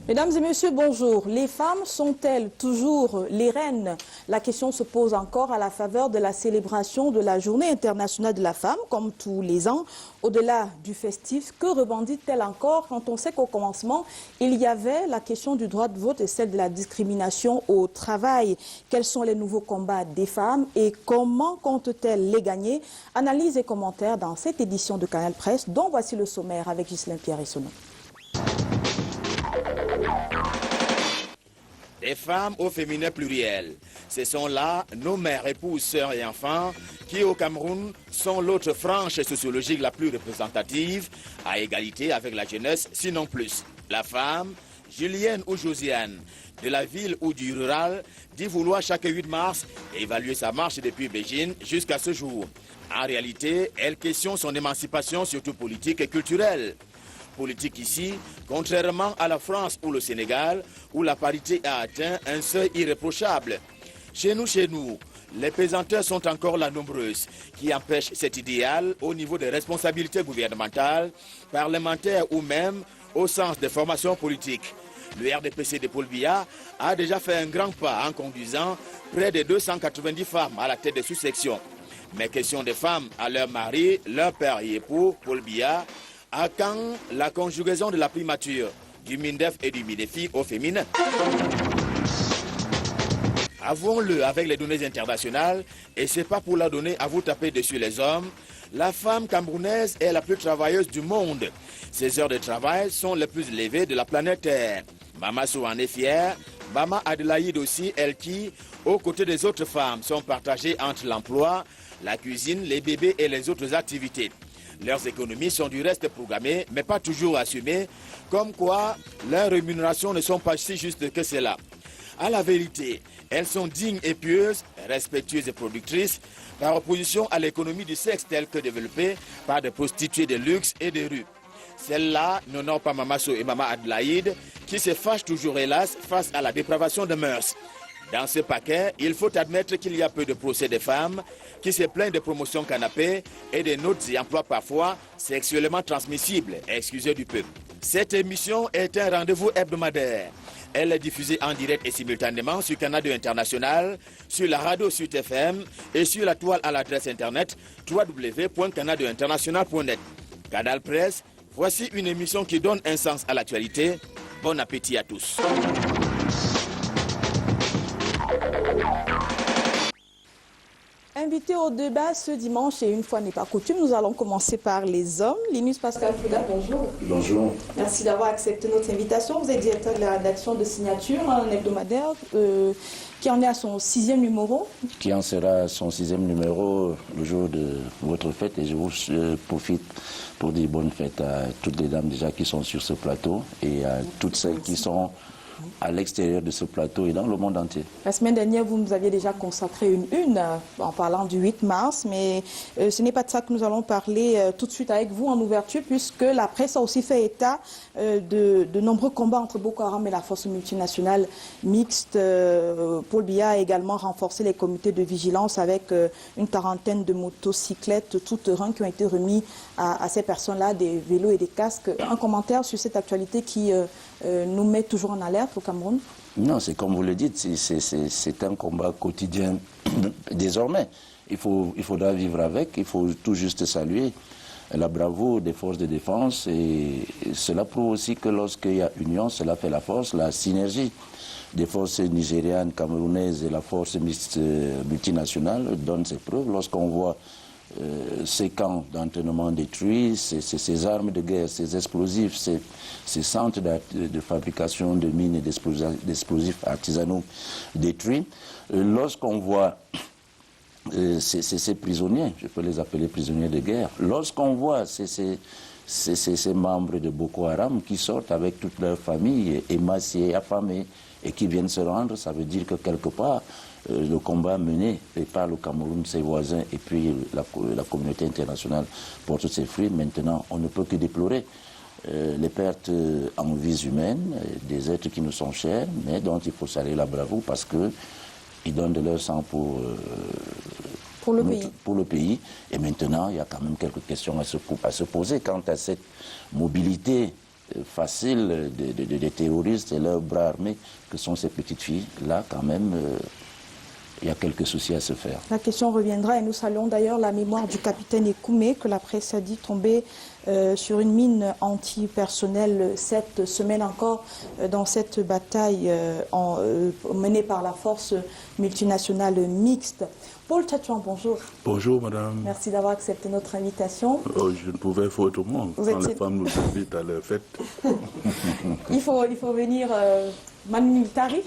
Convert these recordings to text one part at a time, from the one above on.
Mesdames et messieurs, bonjour. Les femmes sont-elles toujours les reines? La question se pose encore à la faveur de la célébration de la Journée internationale de la femme, comme tous les ans. Au-delà du festif, que revendique-t-elle encore quand on sait qu'au commencement, il y avait la question du droit de vote et celle de la discrimination au travail? Quels sont les nouveaux combats des femmes et comment compte-t-elle les gagner? Analyse et commentaires dans cette édition de Canal Presse, dont voici le sommaire avec Ghislain Pierre-Essonneau. Des femmes au féminin pluriel. Ce sont là nos mères, épouses, sœurs et enfants qui, au Cameroun, sont l'autre frange sociologique la plus représentative, à égalité avec la jeunesse, sinon plus. La femme, Julienne ou Josiane, de la ville ou du rural, dit vouloir chaque 8 mars évaluer sa marche depuis Beijing jusqu'à ce jour. En réalité, elle questionne son émancipation, surtout politique et culturelle. Politique ici, contrairement à la France ou le Sénégal, où la parité a atteint un seuil irréprochable. Chez nous, les pesanteurs sont encore là nombreuses, qui empêchent cet idéal au niveau des responsabilités gouvernementales, parlementaires ou même au sens des formations politiques. Le RDPC de Paul Biya a déjà fait un grand pas en conduisant près de 290 femmes à la tête des sous-sections. Mais question des femmes à leur mari, leur père et époux, Paul Biya, à quand la conjugaison de la primature du MINDEF et du MINEFI au féminin? Avouons-le avec les données internationales, et c'est pas pour la donner à vous taper dessus les hommes, la femme camerounaise est la plus travailleuse du monde. Ses heures de travail sont les plus élevées de la planète Terre. Mama Sou en est fière, Mama Adelaïde aussi, elle qui, aux côtés des autres femmes, sont partagées entre l'emploi, la cuisine, les bébés et les autres activités. Leurs économies sont du reste programmées, mais pas toujours assumées, comme quoi leurs rémunérations ne sont pas si justes que cela. À la vérité, elles sont dignes et pieuses, respectueuses et productrices, par opposition à l'économie du sexe telle que développée par des prostituées de luxe et de rue. Celles-là n'honorent pas Mama Sou et Mama Adelaïde, qui se fâchent toujours hélas face à la dépravation des mœurs. Dans ce paquet, il faut admettre qu'il y a peu de procès des femmes qui se plaignent de promotions canapé et de notes et emplois parfois sexuellement transmissibles, excusez du peu. Cette émission est un rendez-vous hebdomadaire. Elle est diffusée en direct et simultanément sur Canal 2 International, sur la radio Sud FM et sur la toile à l'adresse internet www.canal2international.net. Canal Presse, voici une émission qui donne un sens à l'actualité. Bon appétit à tous. Invité au débat ce dimanche, et une fois n'est pas coutume, nous allons commencer par les hommes. Linus Pascal Fouda, bonjour. Bonjour. Merci d'avoir accepté notre invitation. Vous êtes directeur de la rédaction de Signature, un hebdomadaire qui en est à son 6e numéro. Qui en sera à son 6e numéro le jour de votre fête. Et je vous profite pour dire bonne fête à toutes les dames déjà qui sont sur ce plateau et à toutes celles qui sont à l'extérieur de ce plateau et dans le monde entier. La semaine dernière, vous nous aviez déjà consacré une en parlant du 8 mars, mais ce n'est pas de ça que nous allons parler tout de suite avec vous en ouverture, puisque la presse a aussi fait état de nombreux combats entre Boko Haram et la force multinationale mixte. Paul Biya a également renforcé les comités de vigilance avec une quarantaine de motocyclettes tout-terrain qui ont été remis à ces personnes-là, des vélos et des casques. Un commentaire sur cette actualité qui nous met toujours en alerte au Cameroun? Non, c'est comme vous le dites, c'est un combat quotidien désormais. Il faudra vivre avec, il faut tout juste saluer la bravoure des forces de défense et cela prouve aussi que lorsqu'il y a union, cela fait la force, la synergie des forces nigérianes, camerounaises et la force multinationale donne ses preuves. Lorsqu'on voit ces camps d'entraînement détruits, ces armes de guerre, ces explosifs, ces centres de fabrication de mines et d'explosifs artisanaux détruits. Lorsqu'on voit ces prisonniers, je peux les appeler prisonniers de guerre, lorsqu'on voit ces membres de Boko Haram qui sortent avec toute leur famille, émaciés, affamés, et qui viennent se rendre, ça veut dire que quelque part, le combat mené par le Cameroun, ses voisins et puis la communauté internationale porte ses fruits. Maintenant, on ne peut que déplorer les pertes en vies humaines, des êtres qui nous sont chers, mais dont il faut saluer la bravoure parce qu'ils donnent de leur sang pour le pays. Et maintenant, il y a quand même quelques questions à se poser quant à cette mobilité facile des terroristes et leurs bras armés que sont ces petites filles. Là, quand même, il y a quelques soucis à se faire. La question reviendra et nous saluons d'ailleurs la mémoire du capitaine Ekoumé que la presse a dit tomber sur une mine antipersonnelle cette semaine encore dans cette bataille menée par la force multinationale mixte. Paul Tchatchouan, bonjour. Bonjour madame. Merci d'avoir accepté notre invitation. Je ne pouvais faire autrement quand les femmes nous invitent à leur fête. Il faut venir manu militari.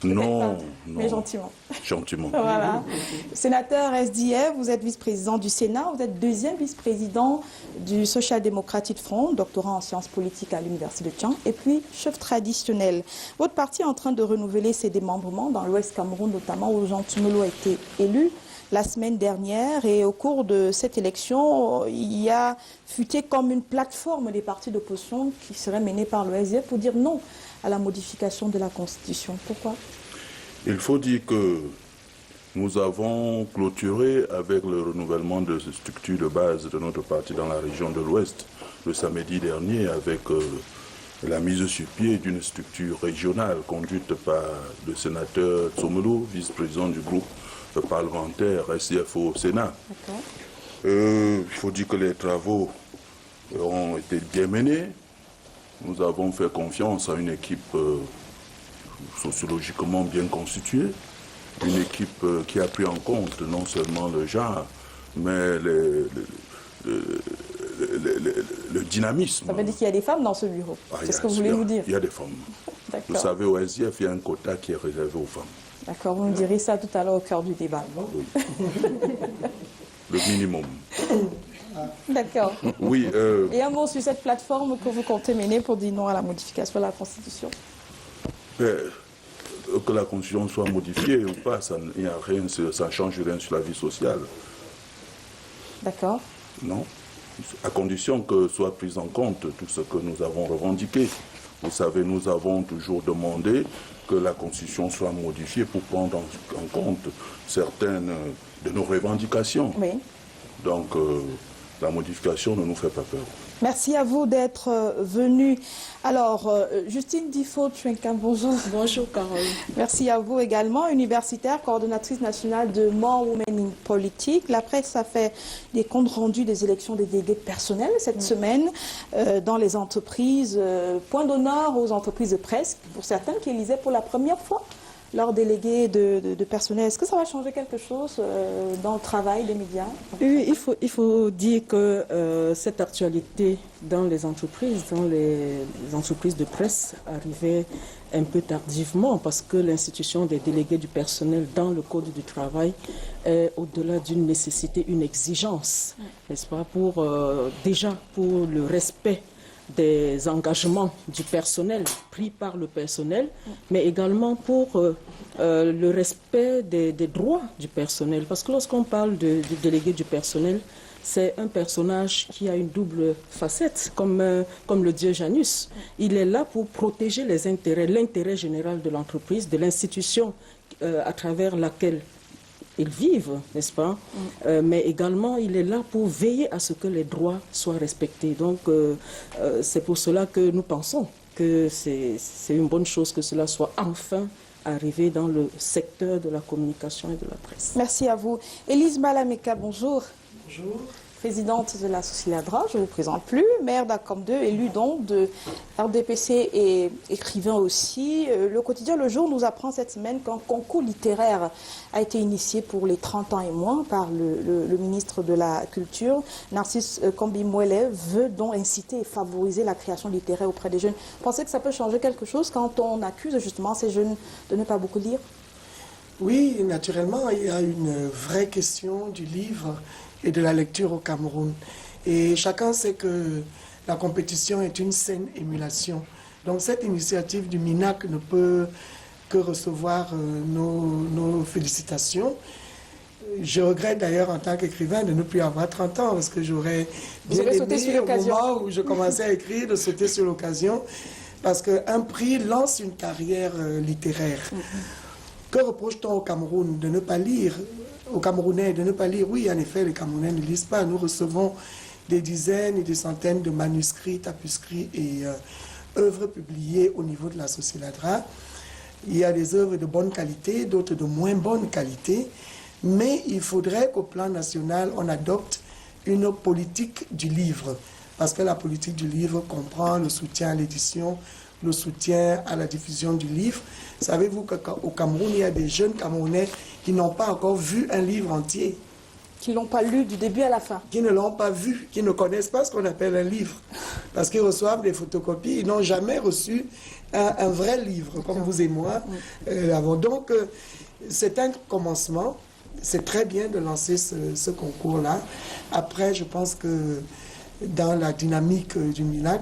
Non, mais gentiment. Gentiment. Voilà. Sénateur SDF, vous êtes vice-président du Sénat, vous êtes deuxième vice-président du Social Democratic Front, doctorant en sciences politiques à l'Université de Thian, et puis chef traditionnel. Votre parti est en train de renouveler ses démembrements dans l'Ouest Cameroun, notamment où Jean Tumelo a été élu la semaine dernière. Et au cours de cette élection, il y a fuité comme une plateforme des partis d'opposition qui serait menée par le SDF pour dire non à la modification de la Constitution. Pourquoi? Il faut dire que nous avons clôturé avec le renouvellement de cette structure de base de notre parti dans la région de l'Ouest le samedi dernier avec la mise sur pied d'une structure régionale conduite par le sénateur Tsomelo, vice-président du groupe parlementaire SDF au Sénat. Il faut dire que les travaux ont été bien menés. Nous avons fait confiance à une équipe sociologiquement bien constituée, une équipe qui a pris en compte non seulement le genre, mais le dynamisme. Ça veut dire qu'il y a des femmes dans ce bureau. C'est ce que vous voulez nous dire? Il y a des femmes. Vous savez, au SDF, il y a un quota qui est réservé aux femmes. D'accord, vous nous direz ça tout à l'heure au cœur du débat. Oui. Le minimum. D'accord. Oui. Et un mot sur cette plateforme que vous comptez mener pour dire non à la modification de la Constitution. Que la Constitution soit modifiée ou pas, ça ne change rien sur la vie sociale. D'accord. Non. À condition que soit pris en compte tout ce que nous avons revendiqué. Vous savez, nous avons toujours demandé que la Constitution soit modifiée pour prendre en compte certaines de nos revendications. Oui. Donc, la modification ne nous fait pas peur. Merci à vous d'être venu. Alors, Justine Difo-Tchouenka, bonjour. Bonjour, Carole. Merci à vous également, universitaire, coordonnatrice nationale de More Women in Politics. La presse a fait des comptes rendus des élections des délégués de personnel cette semaine dans les entreprises. Point d'honneur aux entreprises de presse, pour certaines qui élisaient pour la première fois leurs délégués de personnel. Est-ce que ça va changer quelque chose dans le travail des médias? Oui, il faut dire que cette actualité dans les entreprises de presse arrivait un peu tardivement parce que l'institution des délégués du personnel dans le Code du travail est au-delà d'une nécessité, une exigence, n'est-ce pas, déjà pour le respect des engagements du personnel pris par le personnel, mais également pour le respect des droits du personnel. Parce que lorsqu'on parle du délégué du personnel, c'est un personnage qui a une double facette, comme le dieu Janus. Il est là pour protéger l'intérêt général de l'entreprise, de l'institution à travers laquelle ils vivent, n'est-ce pas? Mais également, il est là pour veiller à ce que les droits soient respectés. Donc, c'est pour cela que nous pensons que c'est une bonne chose que cela soit enfin arrivé dans le secteur de la communication et de la presse. Merci à vous. Élise Malameka, bonjour. Bonjour. Présidente de la Sociladra, je ne vous présente plus, maire d'Acom 2, élue donc de RDPC et écrivain aussi. Le quotidien Le Jour nous apprend cette semaine qu'un concours littéraire a été initié pour les 30 ans et moins par le ministre de la Culture. Narcisse Kombi-Mwele veut donc inciter et favoriser la création littéraire auprès des jeunes. Pensez que ça peut changer quelque chose quand on accuse justement ces jeunes de ne pas beaucoup lire? Oui, naturellement, il y a une vraie question du livre et de la lecture au Cameroun. Et chacun sait que la compétition est une saine émulation. Donc cette initiative du MINAC ne peut que recevoir nos félicitations. Je regrette d'ailleurs en tant qu'écrivain de ne plus avoir 30 ans parce que j'aurais bien aimé au moment où je commençais à écrire de sauter sur l'occasion parce qu'un prix lance une carrière littéraire. Que reproche-t-on au Cameroun de ne pas lire, aux Camerounais de ne pas lire? Oui, en effet, les Camerounais ne lisent pas. Nous recevons des dizaines et des centaines de manuscrits, tapuscrits et œuvres publiées au niveau de la Sociéladra. Il y a des œuvres de bonne qualité, d'autres de moins bonne qualité, mais il faudrait qu'au plan national, on adopte une politique du livre, parce que la politique du livre comprend le soutien à l'édition, le soutien à la diffusion du livre. Savez-vous qu'au Cameroun, il y a des jeunes Camerounais qui n'ont pas encore vu un livre entier? Qui ne l'ont pas lu du début à la fin. Qui ne l'ont pas vu, qui ne connaissent pas ce qu'on appelle un livre. Parce qu'ils reçoivent des photocopies, ils n'ont jamais reçu un vrai livre, comme vous et moi l'avons. Donc, c'est un commencement. C'est très bien de lancer ce concours-là. Après, je pense que dans la dynamique du MINAC,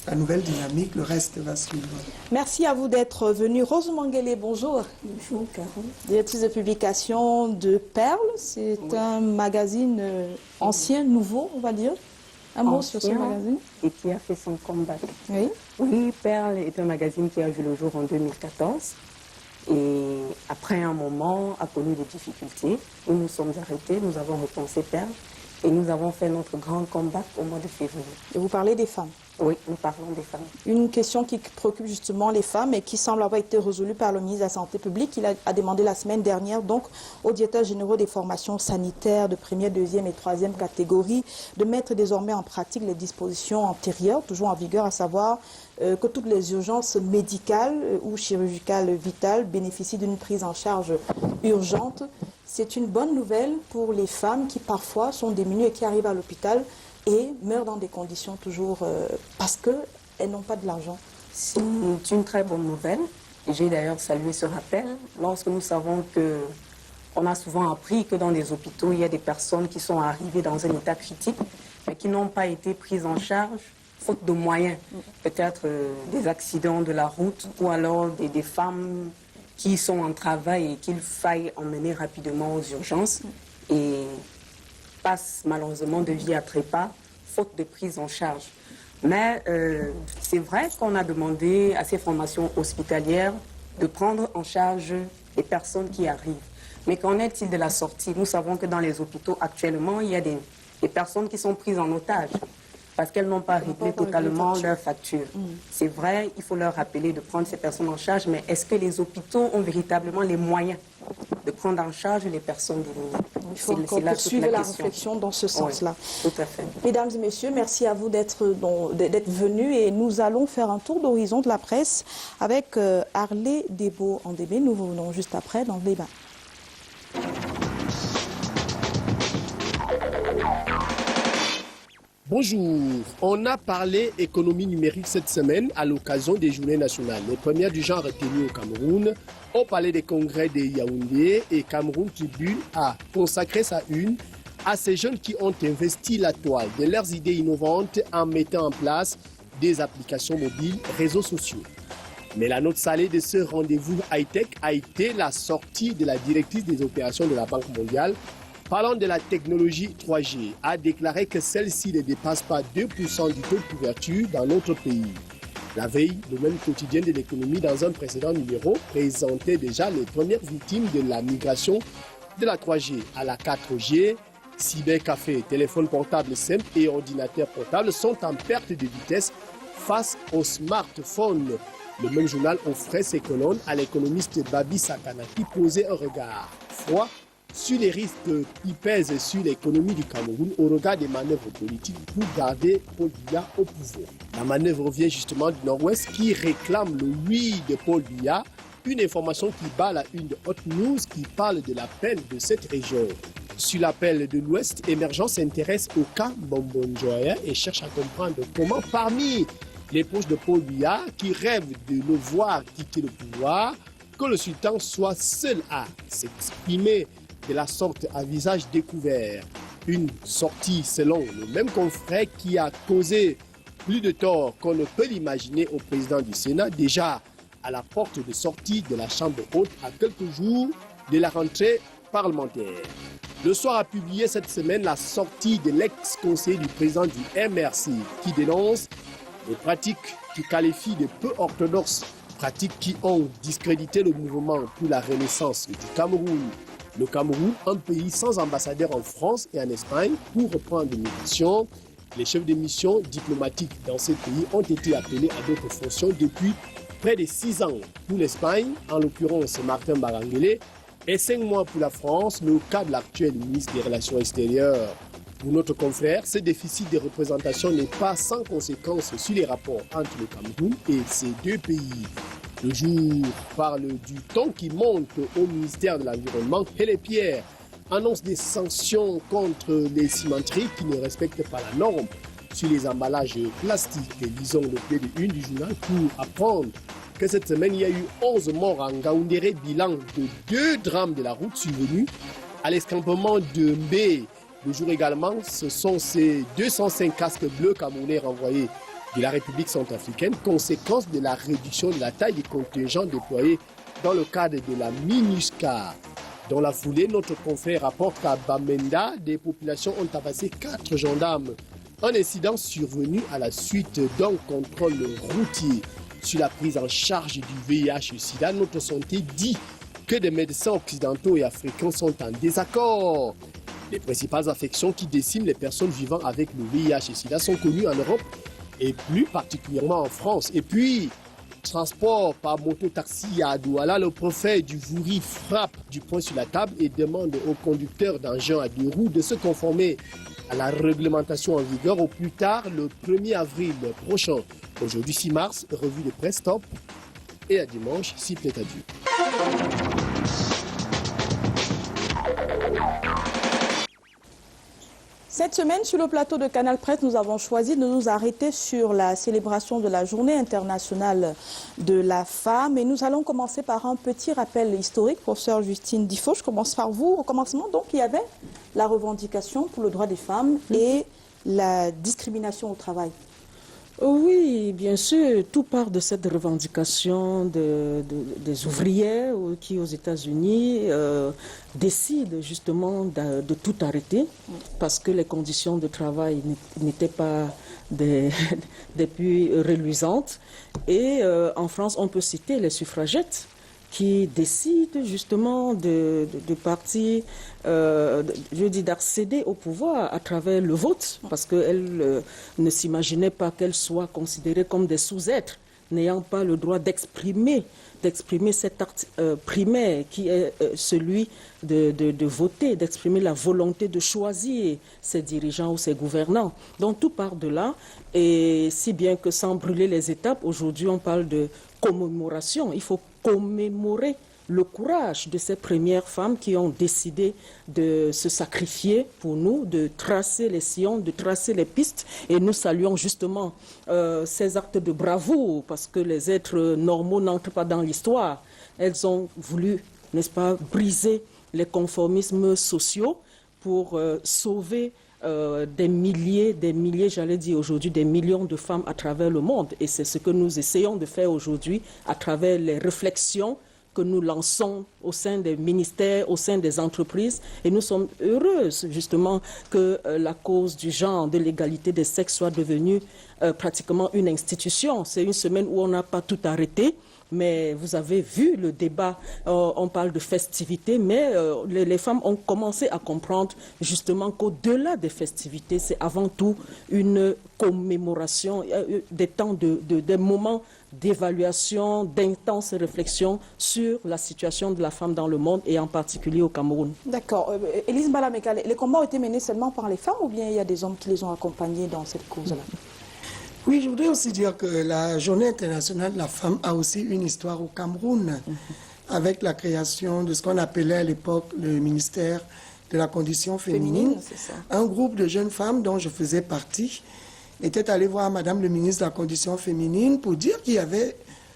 la nouvelle dynamique, le reste va suivre. Merci à vous d'être venu. Rose Manguele, bonjour. Bonjour, Carole. Directrice de publication de Perle. C'est un magazine ancien, nouveau, on va dire. Un mot sur ce magazine. Et qui a fait son comeback. Oui. Oui, Perle est un magazine qui a vu le jour en 2014. Et après un moment, a connu des difficultés. Nous nous sommes arrêtés, nous avons repensé Perle. Et nous avons fait notre grand comeback au mois de février. Et vous parlez des femmes. Oui, nous parlons des femmes. Une question qui préoccupe justement les femmes et qui semble avoir été résolue par le ministre de la Santé publique. Il a demandé la semaine dernière donc aux directeurs généraux des formations sanitaires de première, deuxième et troisième catégorie de mettre désormais en pratique les dispositions antérieures, toujours en vigueur, à savoir que toutes les urgences médicales ou chirurgicales vitales bénéficient d'une prise en charge urgente. C'est une bonne nouvelle pour les femmes qui parfois sont démunies et qui arrivent à l'hôpital et meurent dans des conditions toujours parce qu'elles n'ont pas de l'argent. C'est une très bonne nouvelle. J'ai d'ailleurs salué ce rappel lorsque nous savons que on a souvent appris que dans les hôpitaux, il y a des personnes qui sont arrivées dans un état critique mais qui n'ont pas été prises en charge faute de moyens. Peut-être des accidents de la route ou alors des femmes qui sont en travail et qu'il faille emmener rapidement aux urgences et passent malheureusement de vie à trépas, faute de prise en charge. Mais c'est vrai qu'on a demandé à ces formations hospitalières de prendre en charge les personnes qui arrivent. Mais qu'en est-il de la sortie? Nous savons que dans les hôpitaux actuellement, il y a des personnes qui sont prises en otage parce qu'elles n'ont pas réglé totalement leurs factures. C'est vrai, il faut leur rappeler de prendre ces personnes en charge, mais est-ce que les hôpitaux ont véritablement les moyens de prendre en charge les personnes démunies? Il faut qu'on poursuive la réflexion dans ce sens-là. Oui, tout à fait. Mesdames et messieurs, merci à vous d'être venus et nous allons faire un tour d'horizon de la presse avec Harley Debo-Andébé. Nous revenons juste après dans le débat. Bonjour, on a parlé économie numérique cette semaine à l'occasion des journées nationales. Les premières du genre tenues au Cameroun. On parlait des congrès de Yaoundé et Cameroun Tribune a consacré sa une à ces jeunes qui ont investi la toile de leurs idées innovantes en mettant en place des applications mobiles, réseaux sociaux. Mais la note salée de ce rendez-vous high-tech a été la sortie de la directrice des opérations de la Banque mondiale parlant de la technologie 3G, a déclaré que celle-ci ne dépasse pas 2% du taux de couverture dans notre pays. La veille, le même quotidien de l'économie, dans un précédent numéro, présentait déjà les premières victimes de la migration de la 3G à la 4G. Cybercafé, téléphone portable simple et ordinateur portable sont en perte de vitesse face aux smartphones. Le même journal offrait ses colonnes à l'économiste Babi Sakana qui posait un regard froid sur les risques qui pèsent sur l'économie du Cameroun au regard des manœuvres politiques pour garder Paul Biya au pouvoir. La manœuvre vient justement du Nord-Ouest qui réclame le oui de Paul Biya, une information qui bat la une de Hot News qui parle de la peine de cette région. Sur l'appel de l'Ouest, Émergence s'intéresse au cas Bombonjoya et cherche à comprendre comment parmi les proches de Paul Biya qui rêvent de le voir quitter le pouvoir, que le sultan soit seul à s'exprimer de la sorte à visage découvert. Une sortie selon le même confrère qui a causé plus de tort qu'on ne peut l'imaginer au président du Sénat, déjà à la porte de sortie de la Chambre haute à quelques jours de la rentrée parlementaire. Le Soir a publié cette semaine la sortie de l'ex-conseiller du président du MRC qui dénonce les pratiques qu'il qualifie de peu orthodoxes, pratiques qui ont discrédité le mouvement pour la renaissance du Cameroun. Le Cameroun, un pays sans ambassadeur en France et en Espagne pour reprendre une mission, Les chefs de mission diplomatiques dans ces pays ont été appelés à d'autres fonctions depuis près de 6 ans pour l'Espagne, en l'occurrence Martin Baranguele, et 5 mois pour la France, le cas de l'actuel ministre des Relations extérieures. Pour notre confrère, ce déficit de représentation n'est pas sans conséquence sur les rapports entre le Cameroun et ces deux pays. Le jour parle du ton qui monte au ministère de l'Environnement et les Pierres annonce des sanctions contre les cimenteries qui ne respectent pas la norme sur les emballages plastiques. Lisons le pied de une du journal pour apprendre que cette semaine, il y a eu 11 morts en Ngaoundéré, bilan de 2 drames de la route survenus à l'escampement de Mbé. Le jour également, ce sont ces 205 casques bleus camerounais renvoyés de la République centrafricaine, conséquence de la réduction de la taille des contingents déployés dans le cadre de la MINUSCA. Dans la foulée, notre confrère rapporte qu'à Bamenda, des populations ont tabassé 4 gendarmes. Un incident survenu à la suite d'un contrôle routier. Sur la prise en charge du VIH-Sida, notre santé dit que des médecins occidentaux et africains sont en désaccord. Les principales affections qui déciment les personnes vivant avec le VIH-Sida sont connues en Europe et plus particulièrement en France. Et puis, transport par moto-taxi à Douala, le préfet du Vouri frappe du poing sur la table et demande aux conducteurs d'engins à 2 roues de se conformer à la réglementation en vigueur au plus tard le 1er avril prochain. Aujourd'hui 6 mars, revue de presse top et à dimanche, s'il plaît à Dieu. Cette semaine, sur le plateau de Canal Presse, nous avons choisi de nous arrêter sur la célébration de la Journée internationale de la femme. Et nous allons commencer par un petit rappel historique. Professeur Justine Difo, je commence par vous. Au commencement, donc, il y avait la revendication pour le droit des femmes et la discrimination au travail. Oui, bien sûr, tout part de cette revendication des ouvrières qui, aux États-Unis, décident justement de tout arrêter parce que les conditions de travail n'étaient pas des plus reluisantes. Et en France, on peut citer les suffragettes qui décident justement de partir, d'accéder au pouvoir à travers le vote, parce qu'elles ne s'imaginaient pas qu'elles soient considérées comme des sous-êtres, n'ayant pas le droit d'exprimer cet acte primaire qui est celui de voter, d'exprimer la volonté de choisir ses dirigeants ou ses gouvernants. Donc tout part de là, et si bien que sans brûler les étapes, aujourd'hui on parle de commémoration. Il faut commémorer le courage de ces premières femmes qui ont décidé de se sacrifier pour nous, de tracer les sillons, de tracer les pistes. Et nous saluons justement ces actes de bravoure, parce que les êtres normaux n'entrent pas dans l'histoire. Elles ont voulu, n'est-ce pas, briser les conformismes sociaux pour sauver des milliers, j'allais dire aujourd'hui, des millions de femmes à travers le monde. Et c'est ce que nous essayons de faire aujourd'hui à travers les réflexions que nous lançons au sein des ministères, au sein des entreprises. Et nous sommes heureuses, justement, que la cause du genre, de l'égalité des sexes soit devenue pratiquement une institution. C'est une semaine où on n'a pas tout arrêté. Mais vous avez vu le débat, on parle de festivités, mais les femmes ont commencé à comprendre justement qu'au-delà des festivités, c'est avant tout une commémoration, des temps, des moments d'évaluation, d'intenses réflexions sur la situation de la femme dans le monde et en particulier au Cameroun. D'accord. Élise Balameka, les combats ont été menés seulement par les femmes ou bien il y a des hommes qui les ont accompagnés dans cette cause-là? Oui, je voudrais aussi dire que la Journée internationale de la femme a aussi une histoire au Cameroun, avec la création de ce qu'on appelait à l'époque le ministère de la condition féminine. Un groupe de jeunes femmes dont je faisais partie était allé voir Madame le ministre de la condition féminine pour dire qu'il y avait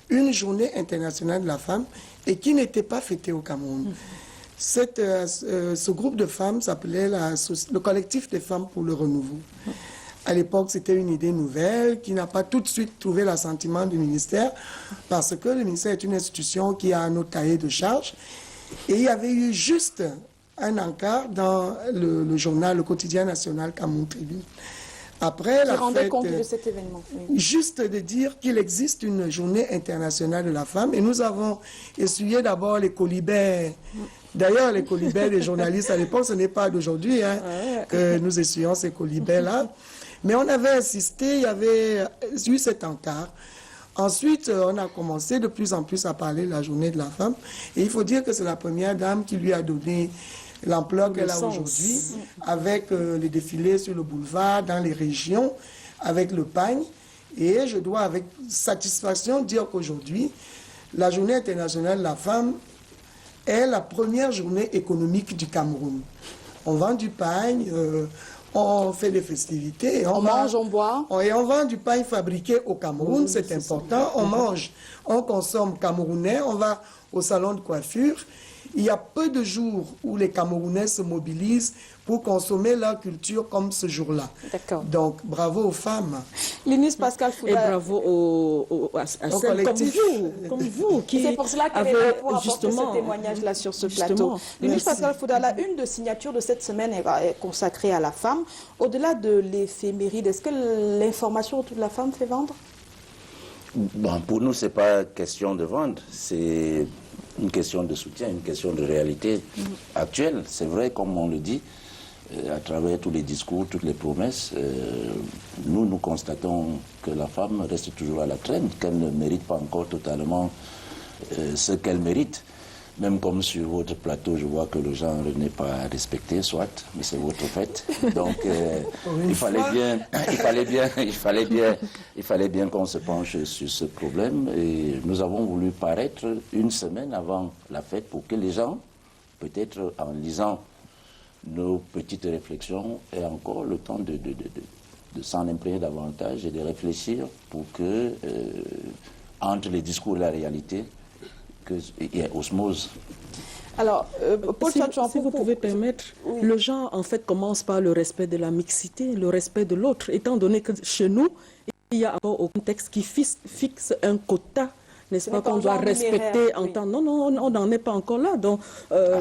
une Journée internationale de la femme et qui n'était pas fêtée au Cameroun. Ce groupe de femmes s'appelait le collectif des femmes pour le renouveau. À l'époque, c'était une idée nouvelle qui n'a pas tout de suite trouvé l'assentiment du ministère parce que le ministère est une institution qui a un autre cahier de charges. Et il y avait eu juste un encart dans le journal, le quotidien national Cameroun Tribune. Après la fête, compte de cet événement. Oui. Juste de dire qu'il existe une journée internationale de la femme. Et nous avons essuyé d'abord les colibets. D'ailleurs, les colibets des journalistes à l'époque, ce n'est pas d'aujourd'hui que nous essuyons ces colibets-là. Mais on avait insisté, il y avait eu cet encart. Ensuite, on a commencé de plus en plus à parler de la journée de la femme. Et il faut dire que c'est la première dame qui lui a donné l'ampleur qu'elle a aujourd'hui, avec les défilés sur le boulevard, dans les régions, avec le pagne. Et je dois avec satisfaction dire qu'aujourd'hui, la journée internationale de la femme est la première journée économique du Cameroun. On vend du pagne, on fait des festivités. Et on mange, on boit. Et on vend du pain fabriqué au Cameroun, c'est important. On mange, on consomme camerounais, on va au salon de coiffure. Il y a peu de jours où les Camerounais se mobilisent pour consommer leur culture comme ce jour-là. D'accord. Donc, bravo aux femmes. Lénis Pascal Fouda. Et bravo à celles comme vous qui c'est pour cela qu'elle est là pour apporter ce témoignage-là sur ce plateau. Lénis Pascal Fouda, la une de signature de cette semaine est consacrée à la femme. Au-delà de l'éphéméride, est-ce que l'information autour de la femme fait vendre? Bon, pour nous, ce n'est pas question de vendre, c'est une question de soutien, une question de réalité actuelle. C'est vrai, comme on le dit, à travers tous les discours, toutes les promesses, nous constatons que la femme reste toujours à la traîne, qu'elle ne mérite pas encore totalement ce qu'elle mérite. Même comme sur votre plateau, je vois que le genre n'est pas respecté, soit, mais c'est votre fait. Donc, il fallait bien qu'on se penche sur ce problème. Et nous avons voulu paraître une semaine avant la fête pour que les gens, peut-être en lisant nos petites réflexions, aient encore le temps de s'en imprégner davantage et de réfléchir pour que, entre les discours et la réalité, il y a osmose. Alors, Paul, si vous pouvez permettre, oui. Le genre, en fait, commence par le respect de la mixité, le respect de l'autre, étant donné que chez nous, il y a encore aucun texte qui fixe un quota, n'est-ce pas, qu'on doit respecter en temps. Non, on n'en est pas encore là. Donc,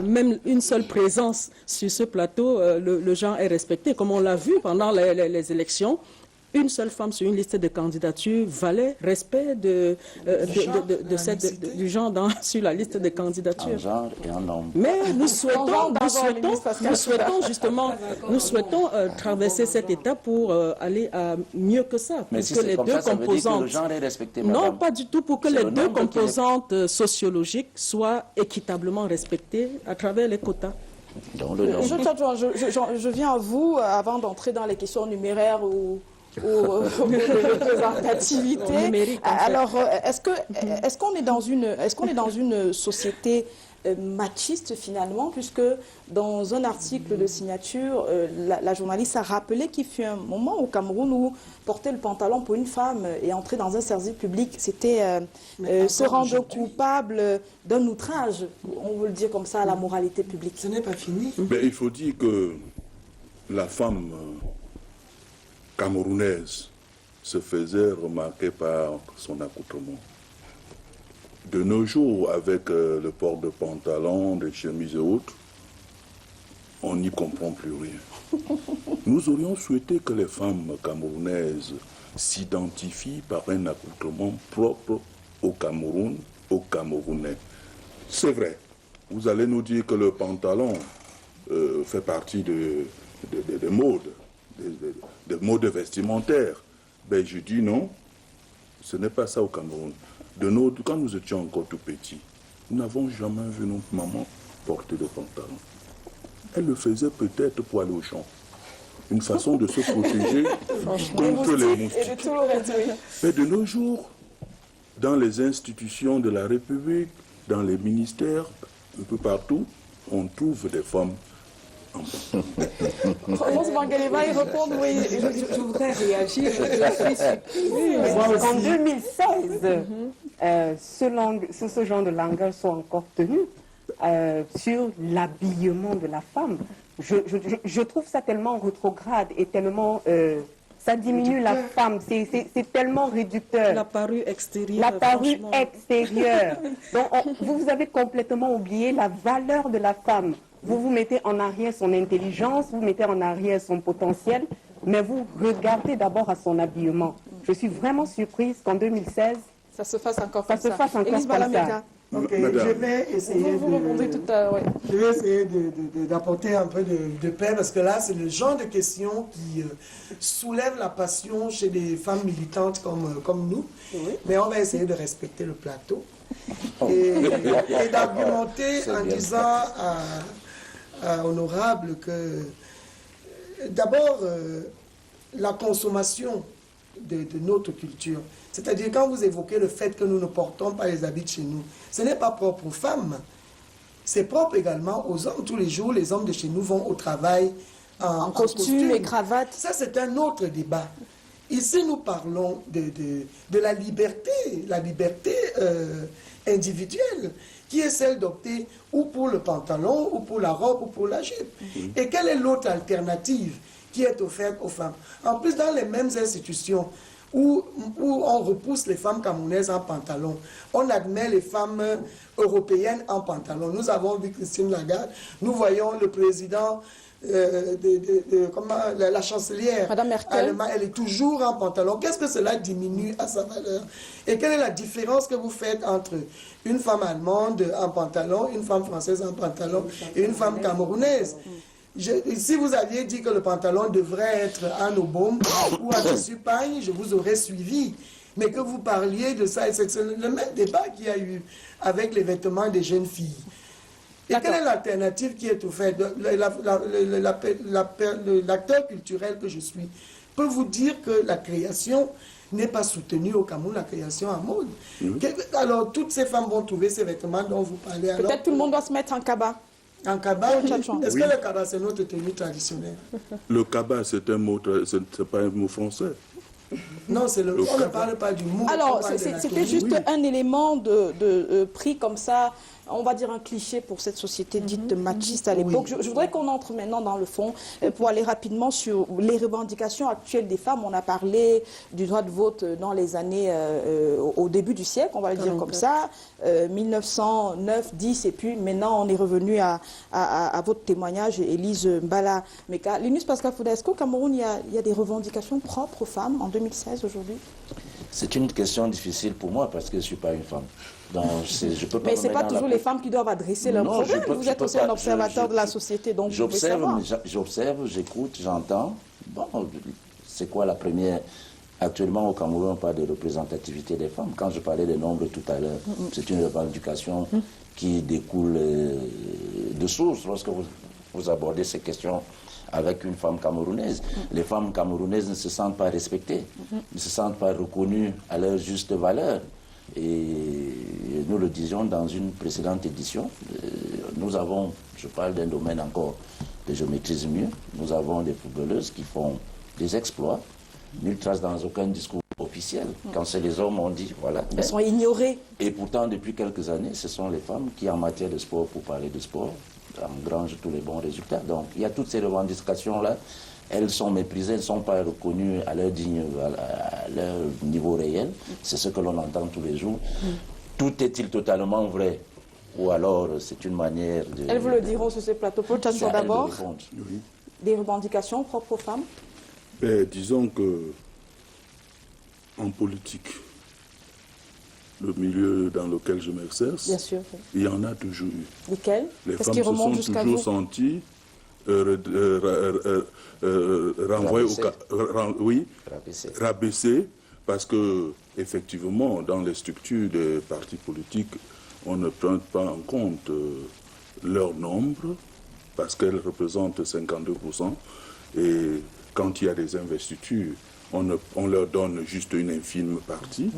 même une seule présence sur ce plateau, le genre est respecté. Comme on l'a vu pendant les élections, une seule femme sur une liste de candidatures valait respect du genre sur la liste de candidatures. En genre et en nombre. Mais nous souhaitons traverser cette étape pour aller à mieux que ça. Mais si c'est comme ça veut dire que le genre est respecté, madame. Non, pas du tout, pour que les deux composantes sociologiques soient équitablement respectées à travers les quotas. Je viens à vous avant d'entrer dans les questions numéraires ou de représentativité. Alors, est-ce qu'on est dans une société machiste finalement, puisque dans un article de signature, la journaliste a rappelé qu'il fut un moment au Cameroun où porter le pantalon pour une femme et entrer dans un service public, c'était se rendre coupable d'un outrage, on veut le dire comme ça, à la moralité publique. Ce n'est pas fini. Mais il faut dire que la femme camerounaise se faisait remarquer par son accoutrement. De nos jours, avec le port de pantalon, des chemises et autres, on n'y comprend plus rien. Nous aurions souhaité que les femmes camerounaises s'identifient par un accoutrement propre au Cameroun, aux Camerounais. C'est vrai, vous allez nous dire que le pantalon fait partie des modes, des modes vestimentaires. Ben, je dis non, ce n'est pas ça au Cameroun. Quand nous étions encore tout petits, nous n'avons jamais vu notre maman porter de pantalon. Elle le faisait peut-être pour aller au champ. Une façon de se protéger contre les moustiques. Mais de nos jours, dans les institutions de la République, dans les ministères, un peu partout, on trouve des femmes. Rose Mangaleva, il répond, oui. Je voudrais réagir. Je suis surprise qu'en 2016, ce genre de langage soit encore tenu sur l'habillement de la femme. Je trouve ça tellement rétrograde et tellement... ça diminue la femme, c'est tellement réducteur. La parure extérieure. La parure extérieure. Donc, vous avez complètement oublié la valeur de la femme. Vous vous mettez en arrière son intelligence, vous mettez en arrière son potentiel, mais vous regardez d'abord à son habillement. Je suis vraiment surprise qu'en 2016, ça se fasse encore comme ça. Ça se fasse encore comme ça. Ok, Madame. je vais essayer Vous répondez tout à l'heure, ouais. Je vais essayer d'apporter un peu de paix parce que là, c'est le genre de questions qui soulève la passion chez des femmes militantes comme nous. Mais on va essayer de respecter le plateau et d'argumenter en disant à Honorable que d'abord, la consommation de notre culture, c'est-à-dire quand vous évoquez le fait que nous ne portons pas les habits de chez nous, ce n'est pas propre aux femmes. C'est propre également aux hommes. Tous les jours, les hommes de chez nous vont au travail en costume et cravate. Ça, c'est un autre débat. Ici, nous parlons de la liberté individuelle, qui est celle d'opter ou pour le pantalon, ou pour la robe, ou pour la jupe. Et quelle est l'autre alternative qui est offerte aux femmes? En plus, dans les mêmes institutions, où on repousse les femmes camerounaises en pantalon. On admet les femmes européennes en pantalon. Nous avons vu Christine Lagarde, nous voyons le président, la chancelière Madame Merkel. allemande, elle est toujours en pantalon. Qu'est-ce que cela diminue à sa valeur? Et quelle est la différence que vous faites entre une femme allemande en pantalon, une femme française en pantalon et une femme camerounaise? Si vous aviez dit que le pantalon devrait être en obombe ou en tissu pagne, je vous aurais suivi. Mais que vous parliez de ça, c'est le même débat qu'il y a eu avec les vêtements des jeunes filles. Et quelle est l'alternative qui est offerte? L'acteur culturel que je suis peut vous dire que la création n'est pas soutenue au Cameroun, la création en mode. Alors, toutes ces femmes vont trouver ces vêtements dont vous parlez. Peut-être tout le monde doit se mettre en kaba. En kaba, est-ce Oui. que le kaba, c'est notre tenue traditionnelle? Le kaba, c'est un mot, c'est pas un mot français. Non, on ne parle pas du mot. Alors, on parle de la c'était tenue. juste un élément pris comme ça, on va dire un cliché pour cette société dite machiste à l'époque. Oui. Je voudrais qu'on entre maintenant dans le fond pour aller rapidement sur les revendications actuelles des femmes. On a parlé du droit de vote dans les années, au début du siècle, on va le dire comme ça, 1909, 10, et puis maintenant on est revenu à votre témoignage, Élise Mbala Meka. Linus Pascal Fouda, est-ce qu'au Cameroun il y a des revendications propres aux femmes en 2016 aujourd'hui? C'est une question difficile pour moi parce que je ne suis pas une femme. Donc, je peux pas mais ce n'est me pas mettre dans toujours la les femmes qui doivent adresser leurs Non, je problèmes. peux- Vous je êtes peux aussi pas. un observateur de la société, donc vous pouvez savoir. J'observe, j'écoute, j'entends. Bon, c'est quoi la première? Actuellement, au Cameroun, on parle de représentativité des femmes. Quand je parlais des nombres tout à l'heure, c'est une revendication qui découle de source lorsque vous abordez ces questions avec une femme camerounaise. Les femmes camerounaises ne se sentent pas respectées, ne se sentent pas reconnues à leur juste valeur. Et nous le disions dans une précédente édition, nous avons, je parle d'un domaine encore que je maîtrise mieux, nous avons des footballeuses qui font des exploits, nulle trace dans aucun discours officiel. Quand c'est les hommes, on dit, voilà. Elles sont ignorées. Et pourtant, depuis quelques années, ce sont les femmes qui, en matière de sport, pour parler de sport, engrangent tous les bons résultats. Donc, il y a toutes ces revendications-là. Elles sont méprisées, elles ne sont pas reconnues à leur niveau réel. C'est ce que l'on entend tous les jours. Tout est-il totalement vrai? Ou alors c'est une manière de... Elles vous le diront sur ces plateaux. Paul C'est à Tchanson elles de d'abord, répondre. Oui. des revendications propres aux femmes. Ben, disons que en politique, le milieu dans lequel je m'exerce, Bien sûr. il y en a toujours eu. Lesquelles? Les Qu'est-ce femmes qui se remonte sont jusqu'à toujours vous? senties renvoyées rabaissées, parce que effectivement, dans les structures des partis politiques, on ne prend pas en compte leur nombre, parce qu'elles représentent 52%, et quand il y a des investitures, on leur donne juste une infime partie.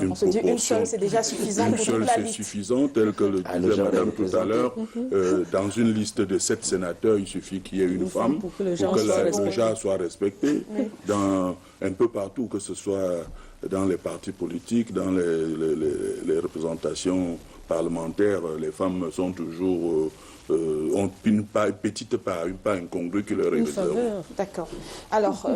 On se dit une seule, c'est déjà suffisant Une pour seule, toute la c'est liste. suffisant, tel que le Ah, le disait genre Madame est tout à représenté. l'heure. Dans une liste de 7 sénateurs, il suffit qu'il y ait une femme pour que le pour genre que soit le respecté. genre soit respecté. Un peu partout, que ce soit dans les partis politiques, dans les représentations parlementaires, les femmes sont toujours... ont une petite part, une part incongrue qui leur est Une réservée. faveur. D'accord. Alors,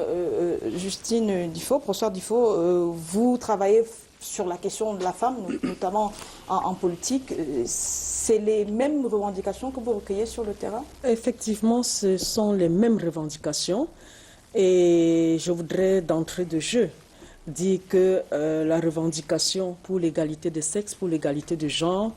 Justine Difo, professeur Difo, vous travaillez sur la question de la femme, notamment en politique. C'est les mêmes revendications que vous recueillez sur le terrain? Effectivement, ce sont les mêmes revendications. Et je voudrais d'entrée de jeu dire que la revendication pour l'égalité des sexes, pour l'égalité de genre,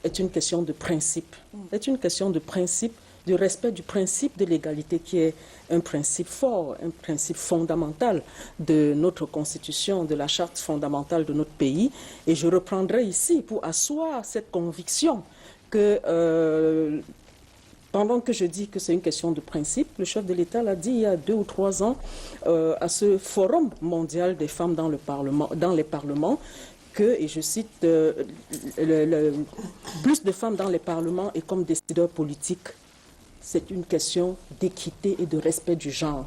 est une question de principe. C'est une question de principe, du respect du principe de l'égalité qui est un principe fort, un principe fondamental de notre constitution, de la charte fondamentale de notre pays. Et je reprendrai ici pour asseoir cette conviction que pendant que je dis que c'est une question de principe, le chef de l'État l'a dit il y a 2 ou 3 ans à ce forum mondial des femmes dans les parlements, que, et je cite, plus de femmes dans les parlements et comme décideurs politiques, c'est une question d'équité et de respect du genre.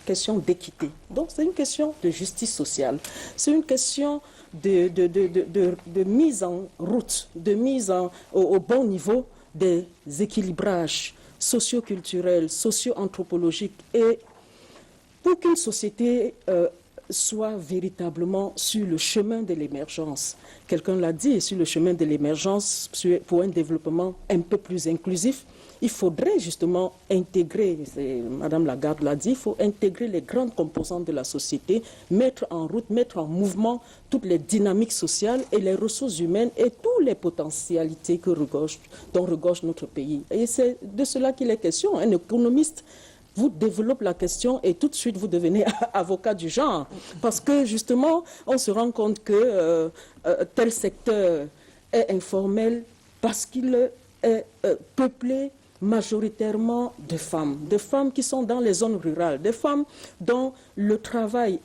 Question d'équité. Donc c'est une question de justice sociale. C'est une question de mise en route, de mise au bon niveau des équilibrages socio-culturels, socio-anthropologiques. Et pour qu'une société soit véritablement sur le chemin de l'émergence, quelqu'un l'a dit, sur le chemin de l'émergence, pour un développement un peu plus inclusif, il faudrait justement intégrer, Madame Lagarde l'a dit, il faut intégrer les grandes composantes de la société, mettre en route, mettre en mouvement toutes les dynamiques sociales et les ressources humaines et toutes les potentialités dont regorge notre pays. Et c'est de cela qu'il est question. Un économiste vous développe la question et tout de suite vous devenez avocat du genre. Parce que justement, on se rend compte que tel secteur est informel parce qu'il est peuplé majoritairement de femmes qui sont dans les zones rurales, des femmes dont le travail,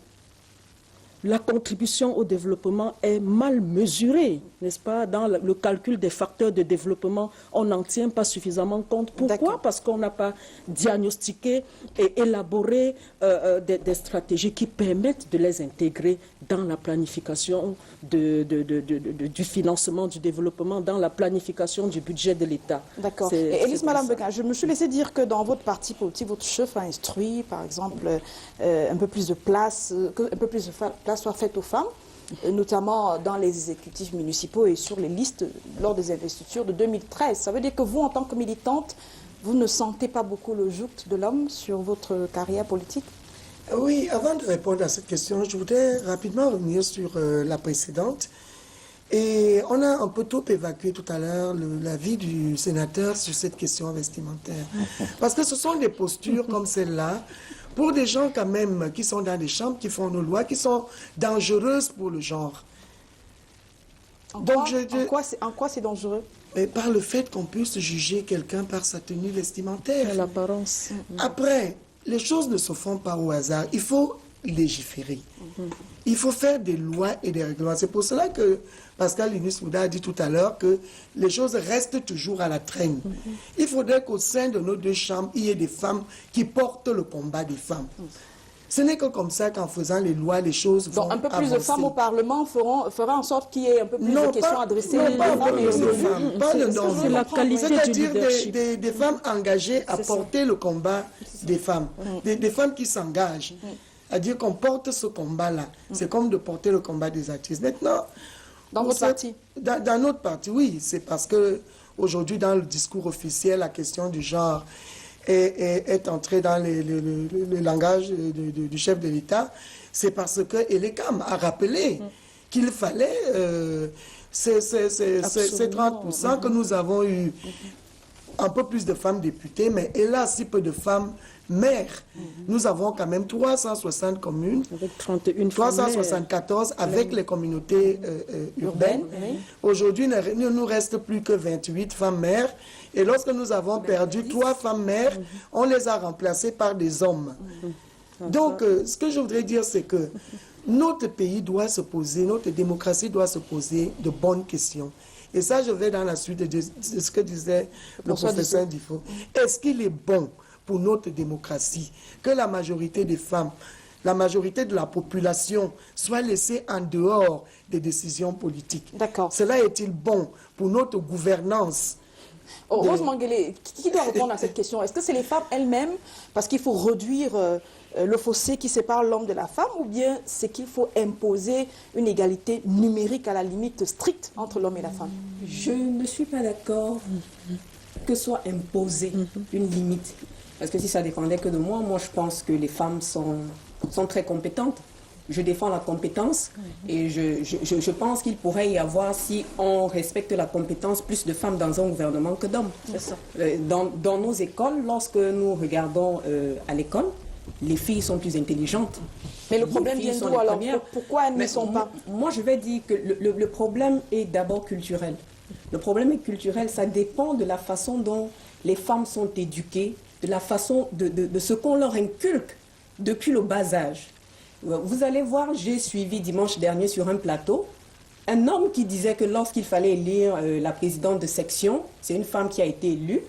la contribution au développement est mal mesurée, n'est-ce pas? Dans le calcul des facteurs de développement, on n'en tient pas suffisamment compte. Pourquoi? Parce qu'on n'a pas diagnostiqué et élaboré des stratégies qui permettent de les intégrer dans la planification du financement du développement, dans la planification du budget de l'État. D'accord. Et Élise Madame Bequin, je me suis laissé dire que dans votre parti politique, votre chef a instruit, par exemple, un peu plus de place, soit faite aux femmes, notamment dans les exécutifs municipaux et sur les listes lors des investitures de 2013. Ça veut dire que vous, en tant que militante, vous ne sentez pas beaucoup le joug de l'homme sur votre carrière politique? Oui, avant de répondre à cette question, je voudrais rapidement revenir sur la précédente. Et on a un peu trop évacué tout à l'heure l'avis du sénateur sur cette question vestimentaire. Parce que ce sont des postures comme celle-là, pour des gens quand même qui sont dans les chambres, qui font nos lois, qui sont dangereuses pour le genre. En quoi c'est dangereux? Mais par le fait qu'on puisse juger quelqu'un par sa tenue vestimentaire. L'apparence. Après, les choses ne se font pas au hasard. Il faut légiférer. Il faut faire des lois et des règlements. C'est pour cela que Pascal Linis-Mouda a dit tout à l'heure que les choses restent toujours à la traîne. Il faudrait qu'au sein de nos 2 chambres, il y ait des femmes qui portent le combat des femmes. Ce n'est que comme ça qu'en faisant les lois, les choses vont Donc un peu plus avancer. de femmes au Parlement fera en sorte qu'il y ait un peu plus de questions adressées aux femmes. Pas le nombre. C'est la qualité du leadership. C'est-à-dire des femmes engagées à porter le combat des femmes. Des femmes qui s'engagent. À dire qu'on porte ce combat-là. C'est comme de porter le combat des artistes. Maintenant, dans votre parti? Dans notre parti, oui. C'est parce que aujourd'hui, dans le discours officiel, la question du genre est entrée dans le langage du chef de l'État. C'est parce que Elekam a rappelé qu'il fallait ces 30% que nous avons eu un peu plus de femmes députées, mais hélas, si peu de femmes maires. Nous avons quand même 360 communes, avec 31 374 avec les communautés urbaines. Aujourd'hui, il ne nous reste plus que 28 femmes maires. Et lorsque nous avons perdu 3 femmes maires, on les a remplacées par des hommes. Donc, ce que je voudrais dire, c'est que notre pays doit se poser, notre démocratie doit se poser de bonnes questions. Et ça, je vais dans la suite de ce que disait le professeur Difo. Est-ce qu'il est bon pour notre démocratie que la majorité des femmes, la majorité de la population soit laissée en dehors des décisions politiques? D'accord. Cela est-il bon pour notre gouvernance? Rose Manguele, qui doit répondre à cette question? Est-ce que c'est les femmes elles-mêmes, parce qu'il faut réduire le fossé qui sépare l'homme de la femme, ou bien c'est qu'il faut imposer une égalité numérique à la limite stricte entre l'homme et la femme? Je ne suis pas d'accord que soit imposée une limite. Parce que si ça dépendait que de moi, je pense que les femmes sont très compétentes. je défends la compétence et je pense qu'il pourrait y avoir, si on respecte la compétence, plus de femmes dans un gouvernement que d'hommes. Dans nos écoles, lorsque nous regardons à l'école, les filles sont plus intelligentes. Mais le problème vient d'où alors? Pourquoi elles ne sont pas? Moi, je vais dire que le problème est d'abord culturel. Le problème est culturel, ça dépend de la façon dont les femmes sont éduquées, de la façon de ce qu'on leur inculque depuis le bas âge. Vous allez voir, j'ai suivi dimanche dernier sur un plateau un homme qui disait que lorsqu'il fallait élire la présidente de section, c'est une femme qui a été élue,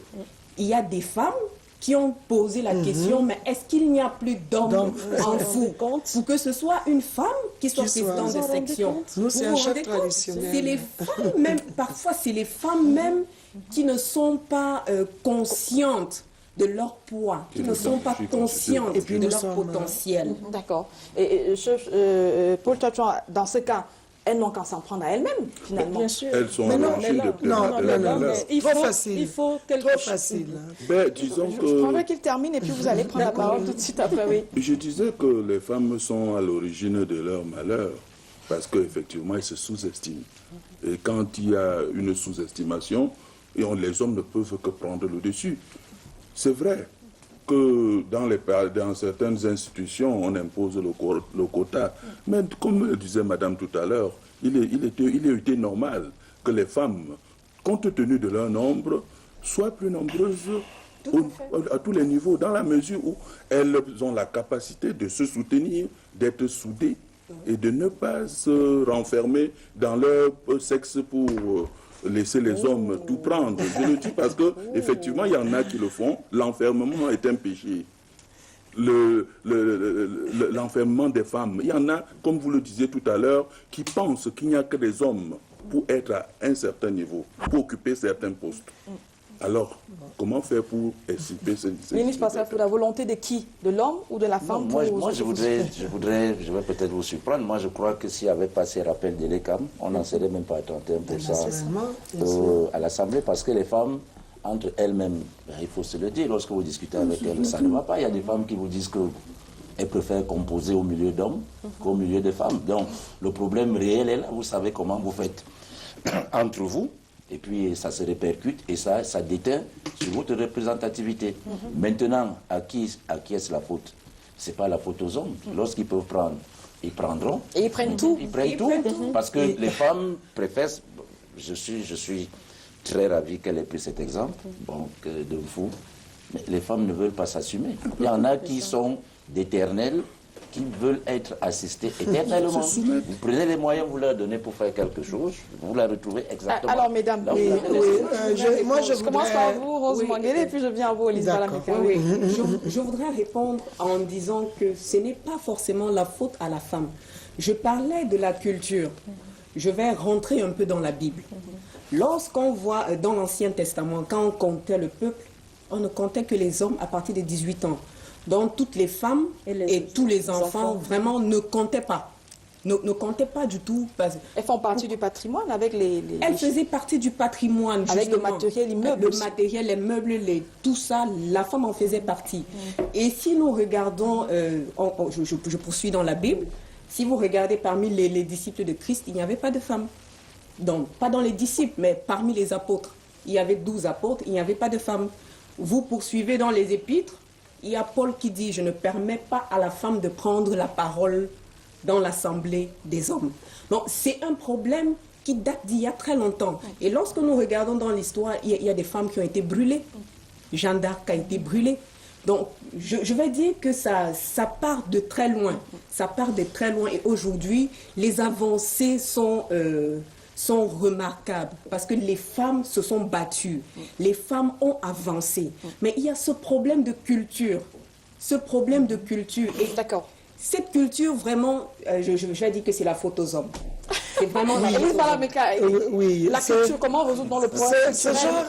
il y a des femmes qui ont posé la question, mais est-ce qu'il n'y a plus d'hommes en vous pour que ce soit une femme qui soit présidente de section? Nous, c'est un choc traditionnel. C'est les femmes même, parfois c'est les femmes même qui ne sont pas conscientes de leur poids, qui ne sont pas conscientes de leur potentiel. D'accord. Et Paul Tchouan, dans ce cas, elles n'ont qu'à s'en prendre à elles-mêmes, finalement. Bien sûr. Elles sont Mais non, il faut facile. Il faut quelque Trop chose. facile. Ben, disons Je que... prendrai qu'il termine et puis vous allez prendre la parole tout de suite après, oui. Je disais que les femmes sont à l'origine de leur malheur parce qu'effectivement, elles se sous-estiment. Et quand il y a une sous-estimation, les hommes ne peuvent que prendre le dessus. C'est vrai que dans certaines institutions, on impose le quota. Mais comme le disait madame tout à l'heure, il était normal que les femmes, compte tenu de leur nombre, soient plus nombreuses à tous les niveaux, dans la mesure où elles ont la capacité de se soutenir, d'être soudées et de ne pas se renfermer dans leur sexe pour laisser les hommes tout prendre. Je le dis parce que effectivement, il y en a qui le font. L'enfermement est un péché. L'enfermement des femmes. Il y en a, comme vous le disiez tout à l'heure, qui pensent qu'il n'y a que des hommes pour être à un certain niveau, pour occuper certains postes. Alors, comment faire pour extirper ces Ministre Passafou, la volonté de qui? De l'homme ou de la femme? Moi, je vais peut-être vous surprendre. Moi, je crois que s'il n'y avait pas ces rappels de l'ECAM, on n'en serait même pas à 31% à l'Assemblée, parce que les femmes, entre elles-mêmes, il faut se le dire, lorsque vous discutez avec elles, ça ne va pas. Il y a des femmes qui vous disent qu'elles préfèrent composer au milieu d'hommes qu'au milieu de femmes. Donc, le problème réel est là. Vous savez comment vous faites entre vous. Et puis ça se répercute et ça déteint sur votre représentativité. Maintenant, à qui est-ce la faute? Ce n'est pas la faute aux hommes. Lorsqu'ils peuvent prendre, ils prendront. Et ils prennent tout. Ils prennent tout. Parce que les femmes préfèrent... Je suis très ravi qu'elle ait pris cet exemple, de vous. Mais les femmes ne veulent pas s'assumer. Il y en a qui sont d'éternels, qui veulent être assistés éternellement. Vous prenez les moyens, vous leur donnez pour faire quelque chose, vous la retrouvez exactement. Alors, mesdames, je commence par vous, Rose Mangele, et puis je viens à vous, Elisa Lamika. Je voudrais répondre en disant que ce n'est pas forcément la faute à la femme. Je parlais de la culture. Je vais rentrer un peu dans la Bible. Lorsqu'on voit dans l'Ancien Testament, quand on comptait le peuple, on ne comptait que les hommes à partir de 18 ans. Donc toutes les femmes et tous les enfants vraiment ne comptaient pas. Ne comptaient pas du tout. Elles font partie du patrimoine avec Elles faisaient partie du patrimoine, avec le matériel immeuble. Le matériel, les meubles, tout ça, la femme en faisait partie. Et si nous regardons, je poursuis dans la Bible, si vous regardez parmi les disciples de Christ, il n'y avait pas de femmes. Donc, pas dans les disciples, mais parmi les apôtres. Il y avait 12 apôtres, il n'y avait pas de femmes. Vous poursuivez dans les épîtres, il y a Paul qui dit « Je ne permets pas à la femme de prendre la parole dans l'assemblée des hommes ». Donc, c'est un problème qui date d'il y a très longtemps. Et lorsque nous regardons dans l'histoire, il y a des femmes qui ont été brûlées. Jeanne d'Arc a été brûlée. Donc, je vais dire que ça part de très loin. Ça part de très loin. Et aujourd'hui, les avancées sont remarquables parce que les femmes se sont battues, les femmes ont avancé. Mais il y a ce problème de culture, D'accord. Cette culture, vraiment, je vais dire que c'est la faute aux hommes. C'est vraiment la faute aux hommes. La culture, comment résoudre dans le problème? Ce genre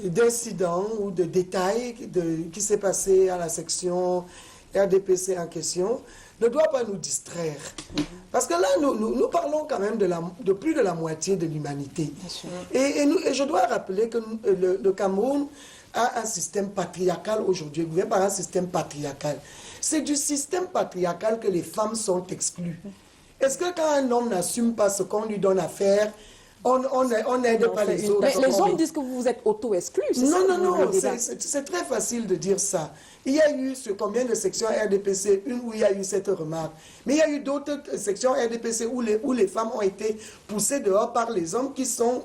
d'incident ou de détails qui s'est passé à la section RDPC en question ne doit pas nous distraire. Parce que là, nous parlons quand même de plus de la moitié de l'humanité. Et je dois rappeler que le Cameroun a un système patriarcal aujourd'hui, gouverné par un système patriarcal. c'est du système patriarcal que les femmes sont exclues. Est-ce que quand un homme n'assume pas ce qu'on lui donne à faire, on n'aide pas les autres? Mais les hommes disent que vous vous êtes auto-exclus. Non, c'est très facile de dire ça. Il y a eu combien de sections RDPC, une où il y a eu cette remarque. Mais il y a eu d'autres sections RDPC où les femmes ont été poussées dehors par les hommes qui sont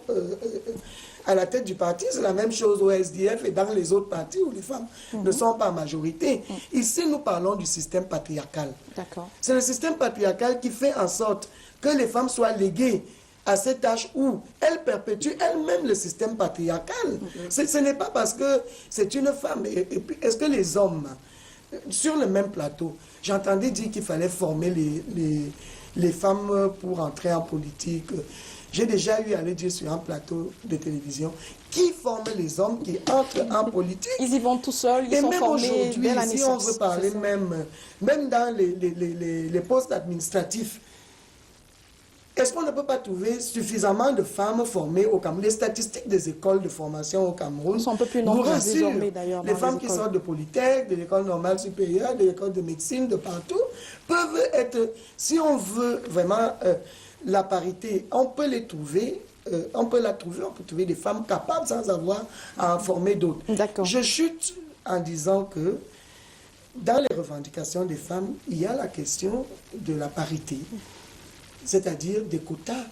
à la tête du parti. C'est la même chose au SDF et dans les autres partis où les femmes ne sont pas en majorité. Ici, nous parlons du système patriarcal. C'est le système patriarcal qui fait en sorte que les femmes soient léguées à cette tâche où elle perpétue elle-même le système patriarcal. Ce n'est pas parce que c'est une femme. Et puis, est-ce que les hommes, sur le même plateau, j'entendais dire qu'il fallait former les femmes pour entrer en politique. J'ai déjà eu à aller dire sur un plateau de télévision qui forme les hommes qui entrent en politique. Ils y vont tout seuls, ils sont formés dès la naissance. Si on veut parler même dans les postes administratifs, est-ce qu'on ne peut pas trouver suffisamment de femmes formées au Cameroun? Les statistiques des écoles de formation au Cameroun sont un peu plus nombreuses désormais d'ailleurs. Les femmes qui sortent de Polytech, de l'école normale supérieure, de l'école de médecine, de partout, peuvent être, si on veut vraiment la parité, on peut les trouver. On peut trouver des femmes capables sans avoir à en former d'autres. Je chute en disant que dans les revendications des femmes, il y a la question de la parité, c'est-à-dire des quotas.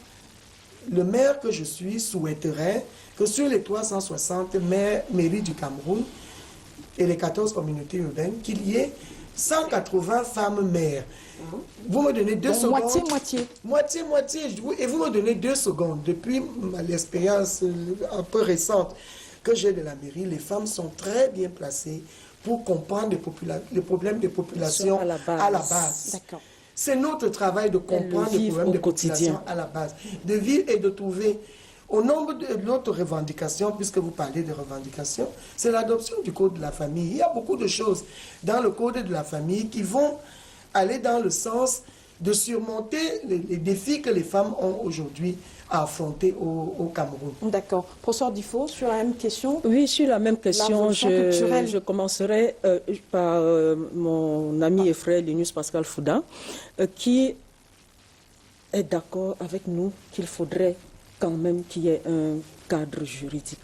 Le maire que je suis souhaiterait que sur les 360 mairies du Cameroun et les 14 communautés urbaines, qu'il y ait 180 femmes maires. Vous me donnez 2 secondes. Moitié. Et vous me donnez 2 secondes. Depuis l'expérience un peu récente que j'ai de la mairie, les femmes sont très bien placées pour comprendre les problèmes des populations à la base. C'est notre travail de comprendre les problèmes des populations à la base, de vivre et de trouver. Au nombre de l'autre revendication, puisque vous parlez de revendications, c'est l'adoption du code de la famille. Il y a beaucoup de choses dans le code de la famille qui vont aller dans le sens de surmonter les défis que les femmes ont aujourd'hui à affronter au Cameroun. D'accord. Professeur Difo, sur la même question? Oui, sur la même question, je commencerai par mon ami et frère Linus Pascal Fouda, qui est d'accord avec nous qu'il faudrait quand même qu'il y ait un cadre juridique.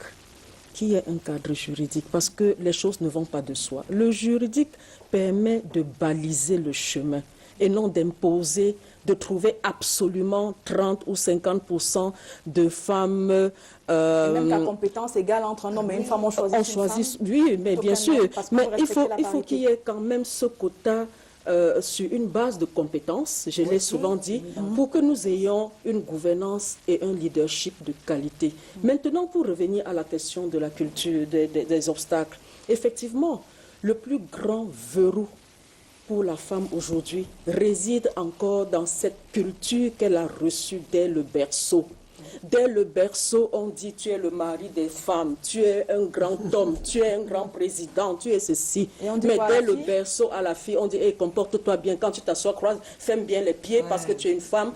Parce que les choses ne vont pas de soi. Le juridique permet de baliser le chemin et non d'imposer, de trouver absolument 30 ou 50% de femmes... même qu'à compétence égale entre un homme et une femme, on choisit oui, mais bien sûr. Mais il faut qu'il y ait quand même ce quota sur une base de compétences, je l'ai souvent dit, pour que nous ayons une gouvernance et un leadership de qualité. Maintenant, pour revenir à la question de la culture, des obstacles, effectivement, le plus grand verrou pour la femme aujourd'hui réside encore dans cette culture qu'elle a reçue dès le berceau. Dès le berceau, on dit tu es le mari des femmes, tu es un grand homme, tu es un grand président, tu es ceci. Mais dès le berceau à la fille, on dit hey, comporte-toi bien, quand tu t'assois, croise, ferme bien les pieds parce que tu es une femme,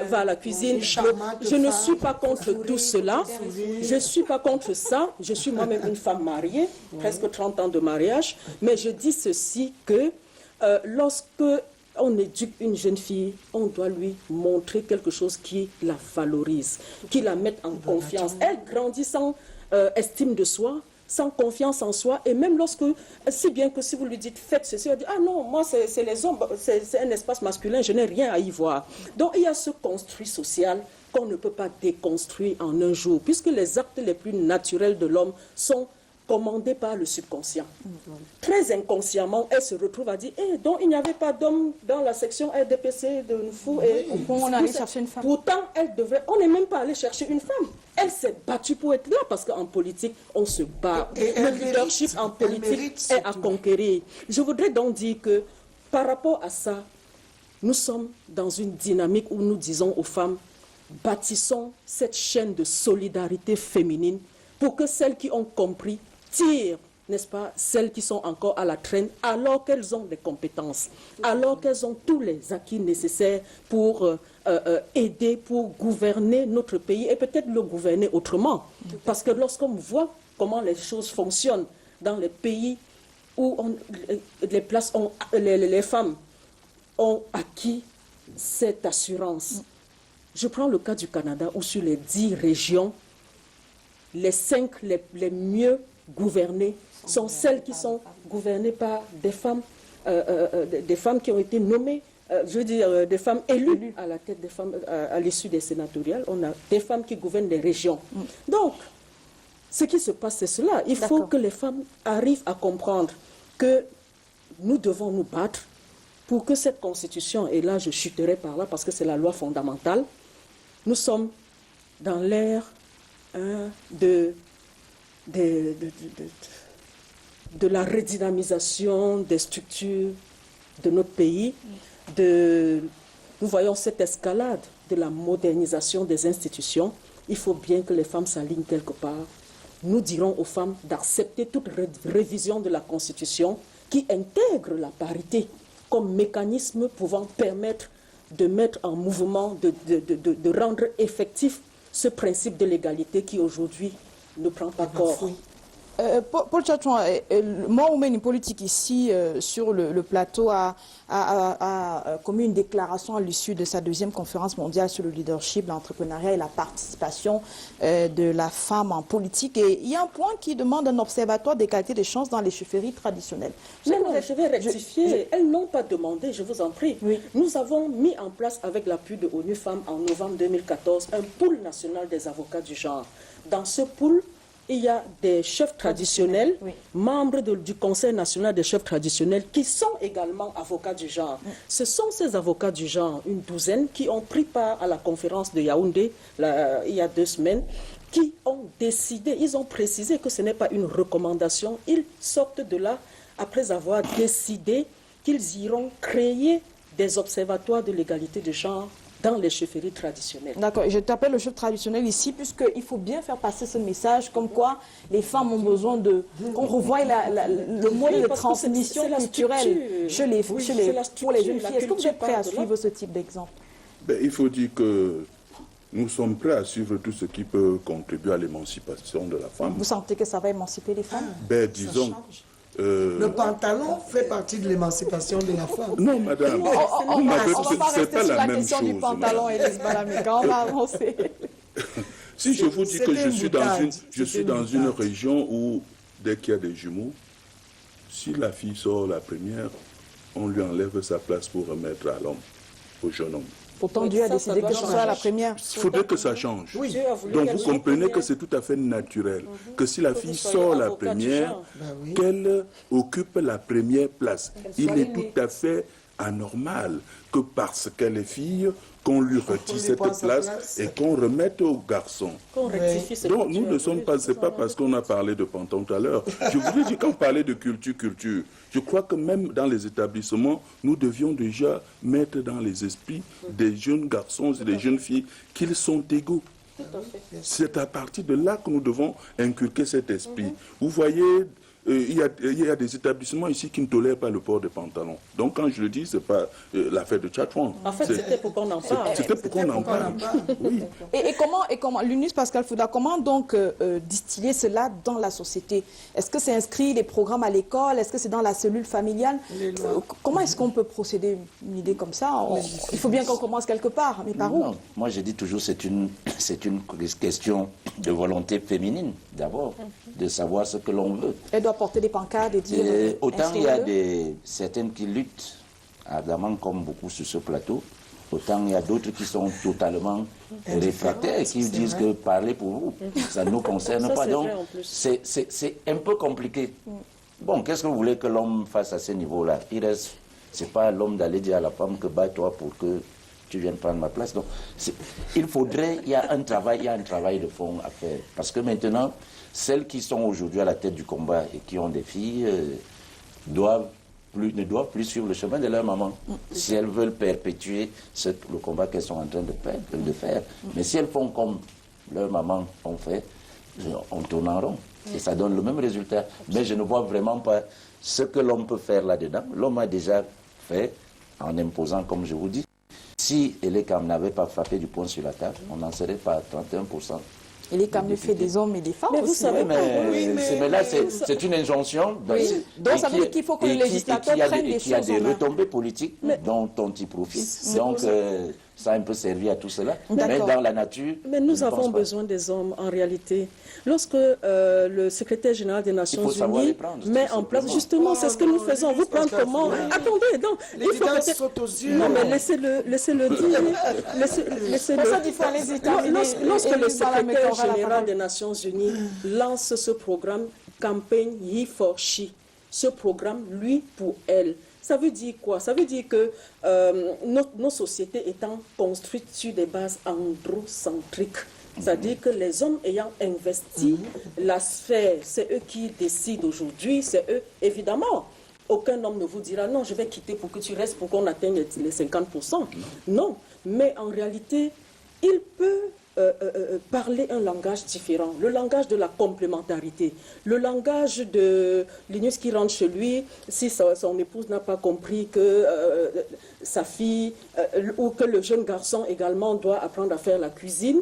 va à la cuisine. Je ne suis pas contre tout cela, je ne suis pas contre ça, je suis moi-même une femme mariée, presque 30 ans de mariage, mais je dis ceci que lorsque on éduque une jeune fille, on doit lui montrer quelque chose qui la valorise, qui la mette en confiance. Elle grandit sans estime de soi, sans confiance en soi, et même lorsque, si bien que si vous lui dites faites ceci, elle dit ah non, moi c'est les hommes, c'est un espace masculin, je n'ai rien à y voir. Donc il y a ce construit social qu'on ne peut pas déconstruire en un jour, puisque les actes les plus naturels de l'homme sont commandée par le subconscient. Très inconsciemment, elle se retrouve à dire donc il n'y avait pas d'homme dans la section RDPC de Nfou. On allait chercher une femme. Pourtant, on n'est même pas allé chercher une femme. Elle s'est battue pour être là parce qu'en politique, on se bat. Le leadership en politique est à conquérir. Je voudrais donc dire que par rapport à ça, nous sommes dans une dynamique où nous disons aux femmes, bâtissons cette chaîne de solidarité féminine pour que celles qui ont compris tirent, n'est-ce pas, celles qui sont encore à la traîne, alors qu'elles ont des compétences, alors qu'elles ont tous les acquis nécessaires pour aider, pour gouverner notre pays et peut-être le gouverner autrement. Parce que lorsqu'on voit comment les choses fonctionnent dans les pays où les femmes ont acquis cette assurance. Je prends le cas du Canada où sur les 10 régions, les 5 les mieux gouvernées sont celles qui sont gouvernées par des femmes qui ont été nommées, des femmes élues à la tête des femmes à l'issue des sénatoriales. On a des femmes qui gouvernent les régions. Donc, ce qui se passe, c'est cela. Il faut que les femmes arrivent à comprendre que nous devons nous battre pour que cette constitution, et là je chuterai par là parce que c'est la loi fondamentale, nous sommes dans l'ère de la redynamisation des structures de notre pays. Nous voyons cette escalade de la modernisation des institutions. Il faut bien que les femmes s'alignent quelque part. Nous dirons aux femmes d'accepter toute révision de la Constitution qui intègre la parité comme mécanisme pouvant permettre de mettre en mouvement, de rendre effectif ce principe de l'égalité qui aujourd'hui ne prend pas corps. Paul Tchatchouan, moi, on met une politique ici sur le plateau a commis une déclaration à l'issue de sa 2e conférence mondiale sur le leadership, l'entrepreneuriat et la participation de la femme en politique. Et il y a un point qui demande un observatoire d'égalité des chances dans les chefferies traditionnelles. Je vais rectifier. Elles n'ont pas demandé, je vous en prie. Oui. Nous avons mis en place, avec l'appui de ONU Femmes en novembre 2014, un pool national des avocats du genre. Dans ce pool, il y a des chefs traditionnels, membres du Conseil national des chefs traditionnels, qui sont également avocats du genre. Ce sont ces avocats du genre, une douzaine, qui ont pris part à la conférence de Yaoundé il y a 2 semaines, qui ont décidé, ils ont précisé que ce n'est pas une recommandation, ils sortent de là après avoir décidé qu'ils iront créer des observatoires de l'égalité de genre dans les chefferies traditionnelles. D'accord, je t'appelle le chef traditionnel ici, puisqu'il faut bien faire passer ce message, comme quoi les femmes ont besoin qu'on revoie le mode de transmission culturelle pour les jeunes filles. Est-ce que vous êtes prêts à suivre ce type d'exemple? Il faut dire que nous sommes prêts à suivre tout ce qui peut contribuer à l'émancipation de la femme. Vous sentez que ça va émanciper les femmes? Disons... Le pantalon fait partie de l'émancipation de la femme. Non, madame. On va pas rester sur la question chose, du pantalon, Élise Balameka. On va avancer. Si je vous dis que je suis dans une région où, dès qu'il y a des jumeaux, si la fille sort la première, on lui enlève sa place pour remettre à l'homme, au jeune homme. Pourtant, Dieu a décidé que ce soit la première. Il faudrait que ça change. Oui. Donc vous comprenez que c'est tout à fait naturel que si la fille sort la première, qu'elle occupe la première place. Il est tout à fait anormal que parce qu'elle est fille, qu'on lui retire cette place et qu'on remette au garçon. Donc nous ne sommes pas, c'est pas parce qu'on a parlé de pantalon tout à l'heure. Je voulais dire qu'on parlait de culture, je crois que même dans les établissements, nous devions déjà mettre dans les esprits des jeunes garçons et des jeunes filles qu'ils sont égaux. C'est à partir de là que nous devons inculquer cet esprit. Vous voyez, il y a des établissements ici qui ne tolèrent pas le port de pantalons. Donc quand je le dis, ce n'est pas l'affaire de Tchatchouan. En fait, c'était pour qu'on en parle. C'était pour qu'on en parle. Oui. Et comment Lunus Pascal Fouda, comment donc distiller cela dans la société? Est-ce que c'est inscrit des programmes à l'école? Est-ce que c'est dans la cellule familiale? Comment est-ce qu'on peut procéder une idée comme ça? Il faut bien qu'on commence quelque part, mais par où? Non, moi je dis toujours c'est une question de volonté féminine, d'abord, de savoir ce que l'on veut. Elle doit porter des pancartes et dire... Autant il y a certaines qui luttent ardemment comme beaucoup sur ce plateau, autant il y a d'autres qui sont totalement réfractaires et qui disent que parler pour vous, ça ne nous concerne pas. Donc c'est un peu compliqué. Bon, qu'est-ce que vous voulez que l'homme fasse à ce niveau-là? C'est pas à l'homme d'aller dire à la femme que bats-toi pour que tu viennes prendre ma place. Donc, il y a un travail de fond à faire. Parce que maintenant, celles qui sont aujourd'hui à la tête du combat et qui ont des filles ne doivent plus suivre le chemin de leur maman. Si elles veulent perpétuer le combat qu'elles sont en train de faire. Mais si elles font comme leur maman ont fait, on tourne en rond. Et ça donne le même résultat. Mais je ne vois vraiment pas ce que l'homme peut faire là-dedans. L'homme a déjà fait en imposant, comme je vous dis. Si Elekam n'avait pas frappé du poing sur la table, on n'en serait pas à 31% Il est comme le fait des hommes et des femmes Mais aussi. vous savez, Mais là, c'est une injonction. Oui. Donc, ça veut dire qu'il faut que le législateur prenne des choses en main. Il y a des retombées politiques dont il profite. Donc, ça a un peu servi à tout cela. Mais dans la nature... Mais nous avons besoin des hommes, en réalité. Lorsque le secrétaire général des Nations Unies met en place... Justement, c'est ce que nous faisons. Vous prendre comment... Attendez, donc... L'évidence saute aux yeux. Non, mais laissez-le dire. Laissez-le. Pour ça, il faut aller aux États-Unis. Lorsque le secrétaire général des Nations Unies lance ce programme Campaign He for She, ce programme lui pour elle, ça veut dire quoi? Ça veut dire que nos sociétés étant construites sur des bases androcentriques, c'est-à-dire que les hommes ayant investi la sphère, c'est eux qui décident aujourd'hui, c'est eux, évidemment. Aucun homme ne vous dira non, je vais quitter pour que tu restes, pour qu'on atteigne les 50%. Non, mais en réalité, il peut parler un langage différent, le langage de la complémentarité, le langage de Linus qui rentre chez lui, si son épouse n'a pas compris que sa fille, ou que le jeune garçon également doit apprendre à faire la cuisine,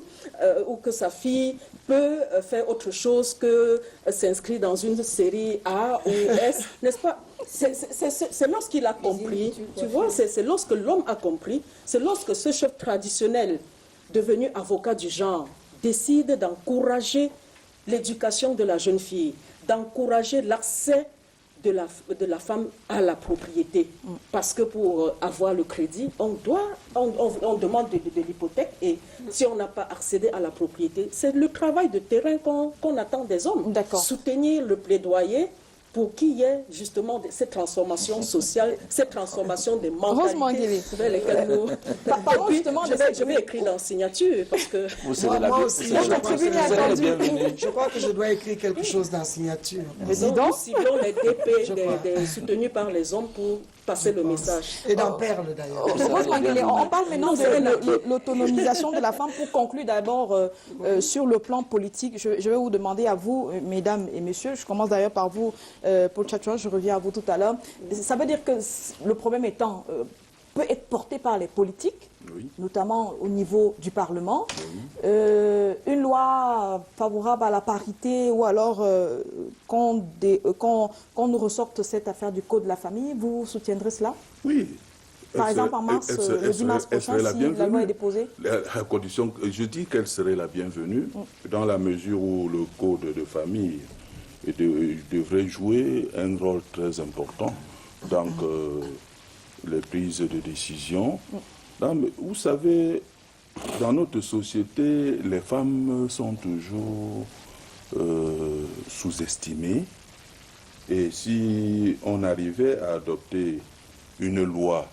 ou que sa fille peut faire autre chose que s'inscrire dans une série A ou S, n'est-ce pas? C'est lorsqu'il a compris, tu vois, c'est lorsque l'homme a compris, c'est lorsque ce chef traditionnel devenu avocat du genre, décide d'encourager l'éducation de la jeune fille, d'encourager l'accès de la femme à la propriété. Parce que pour avoir le crédit, on demande de l'hypothèque, et si on n'a pas accédé à la propriété, c'est le travail de terrain qu'on attend des hommes. Soutenir le plaidoyer pour qu'il y ait justement cette transformation sociale, cette transformation des mentalités vers lesquelles nous... Je vais écrire dans signature, parce que... Moi aussi, je crois que je dois écrire quelque chose dans signature. Nous ciblons les DP soutenus par les hommes pour passer le message. Et dans Perle, d'ailleurs. On parle maintenant de l'autonomisation de la femme. Pour conclure d'abord sur le plan politique, je vais vous demander à vous, mesdames et messieurs, je commence d'ailleurs par vous, Paul Tchatchoua, je reviens à vous tout à l'heure. Ça veut dire que le problème étant peut être porté par les politiques, notamment au niveau du Parlement. Une loi favorable à la parité, ou alors qu'on nous ressorte cette affaire du Code de la famille, vous soutiendrez cela? Oui. Par exemple, en mars, le 10 mars prochain, si la loi est déposée? À condition, je dis qu'elle serait la bienvenue, dans la mesure où le Code de famille devrait jouer un rôle très important dans les prises de décision. Vous savez, dans notre société, les femmes sont toujours sous-estimées. Et si on arrivait à adopter une loi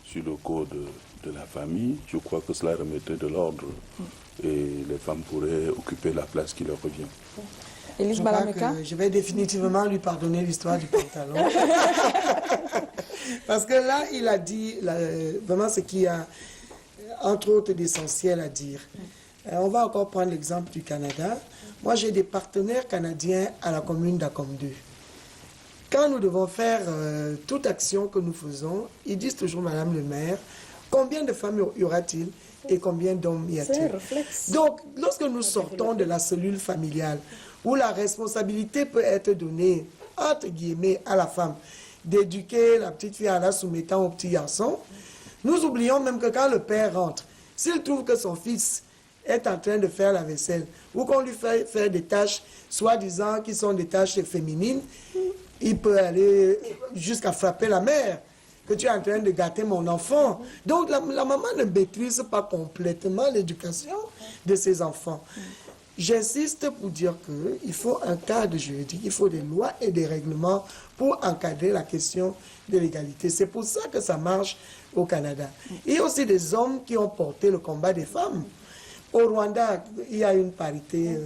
sur le code de la famille, je crois que cela remettrait de l'ordre et les femmes pourraient occuper la place qui leur revient. Je vais définitivement lui pardonner l'histoire du pantalon. Parce que là, il a dit vraiment ce qu'il y a, entre autres, d'essentiel à dire. On va encore prendre l'exemple du Canada. Moi, j'ai des partenaires canadiens à la commune d'Acom 2. Quand nous devons faire toute action que nous faisons, ils disent toujours, Madame le maire, combien de femmes y aura-t-il et combien d'hommes y a-t-il? Donc, lorsque nous sortons de la cellule familiale, où la responsabilité peut être donnée, entre guillemets, à la femme, d'éduquer la petite fille en la soumettant au petit garçon, nous oublions même que quand le père rentre, s'il trouve que son fils est en train de faire la vaisselle, ou qu'on lui fait faire des tâches, soi-disant qui sont des tâches féminines, il peut aller jusqu'à frapper la mère, que tu es en train de gâter mon enfant. Donc la maman ne maîtrise pas complètement l'éducation de ses enfants. J'insiste pour dire qu'il faut un cadre juridique, il faut des lois et des règlements pour encadrer la question de l'égalité. C'est pour ça que ça marche au Canada. Il y a aussi des hommes qui ont porté le combat des femmes. Au Rwanda, il y a une parité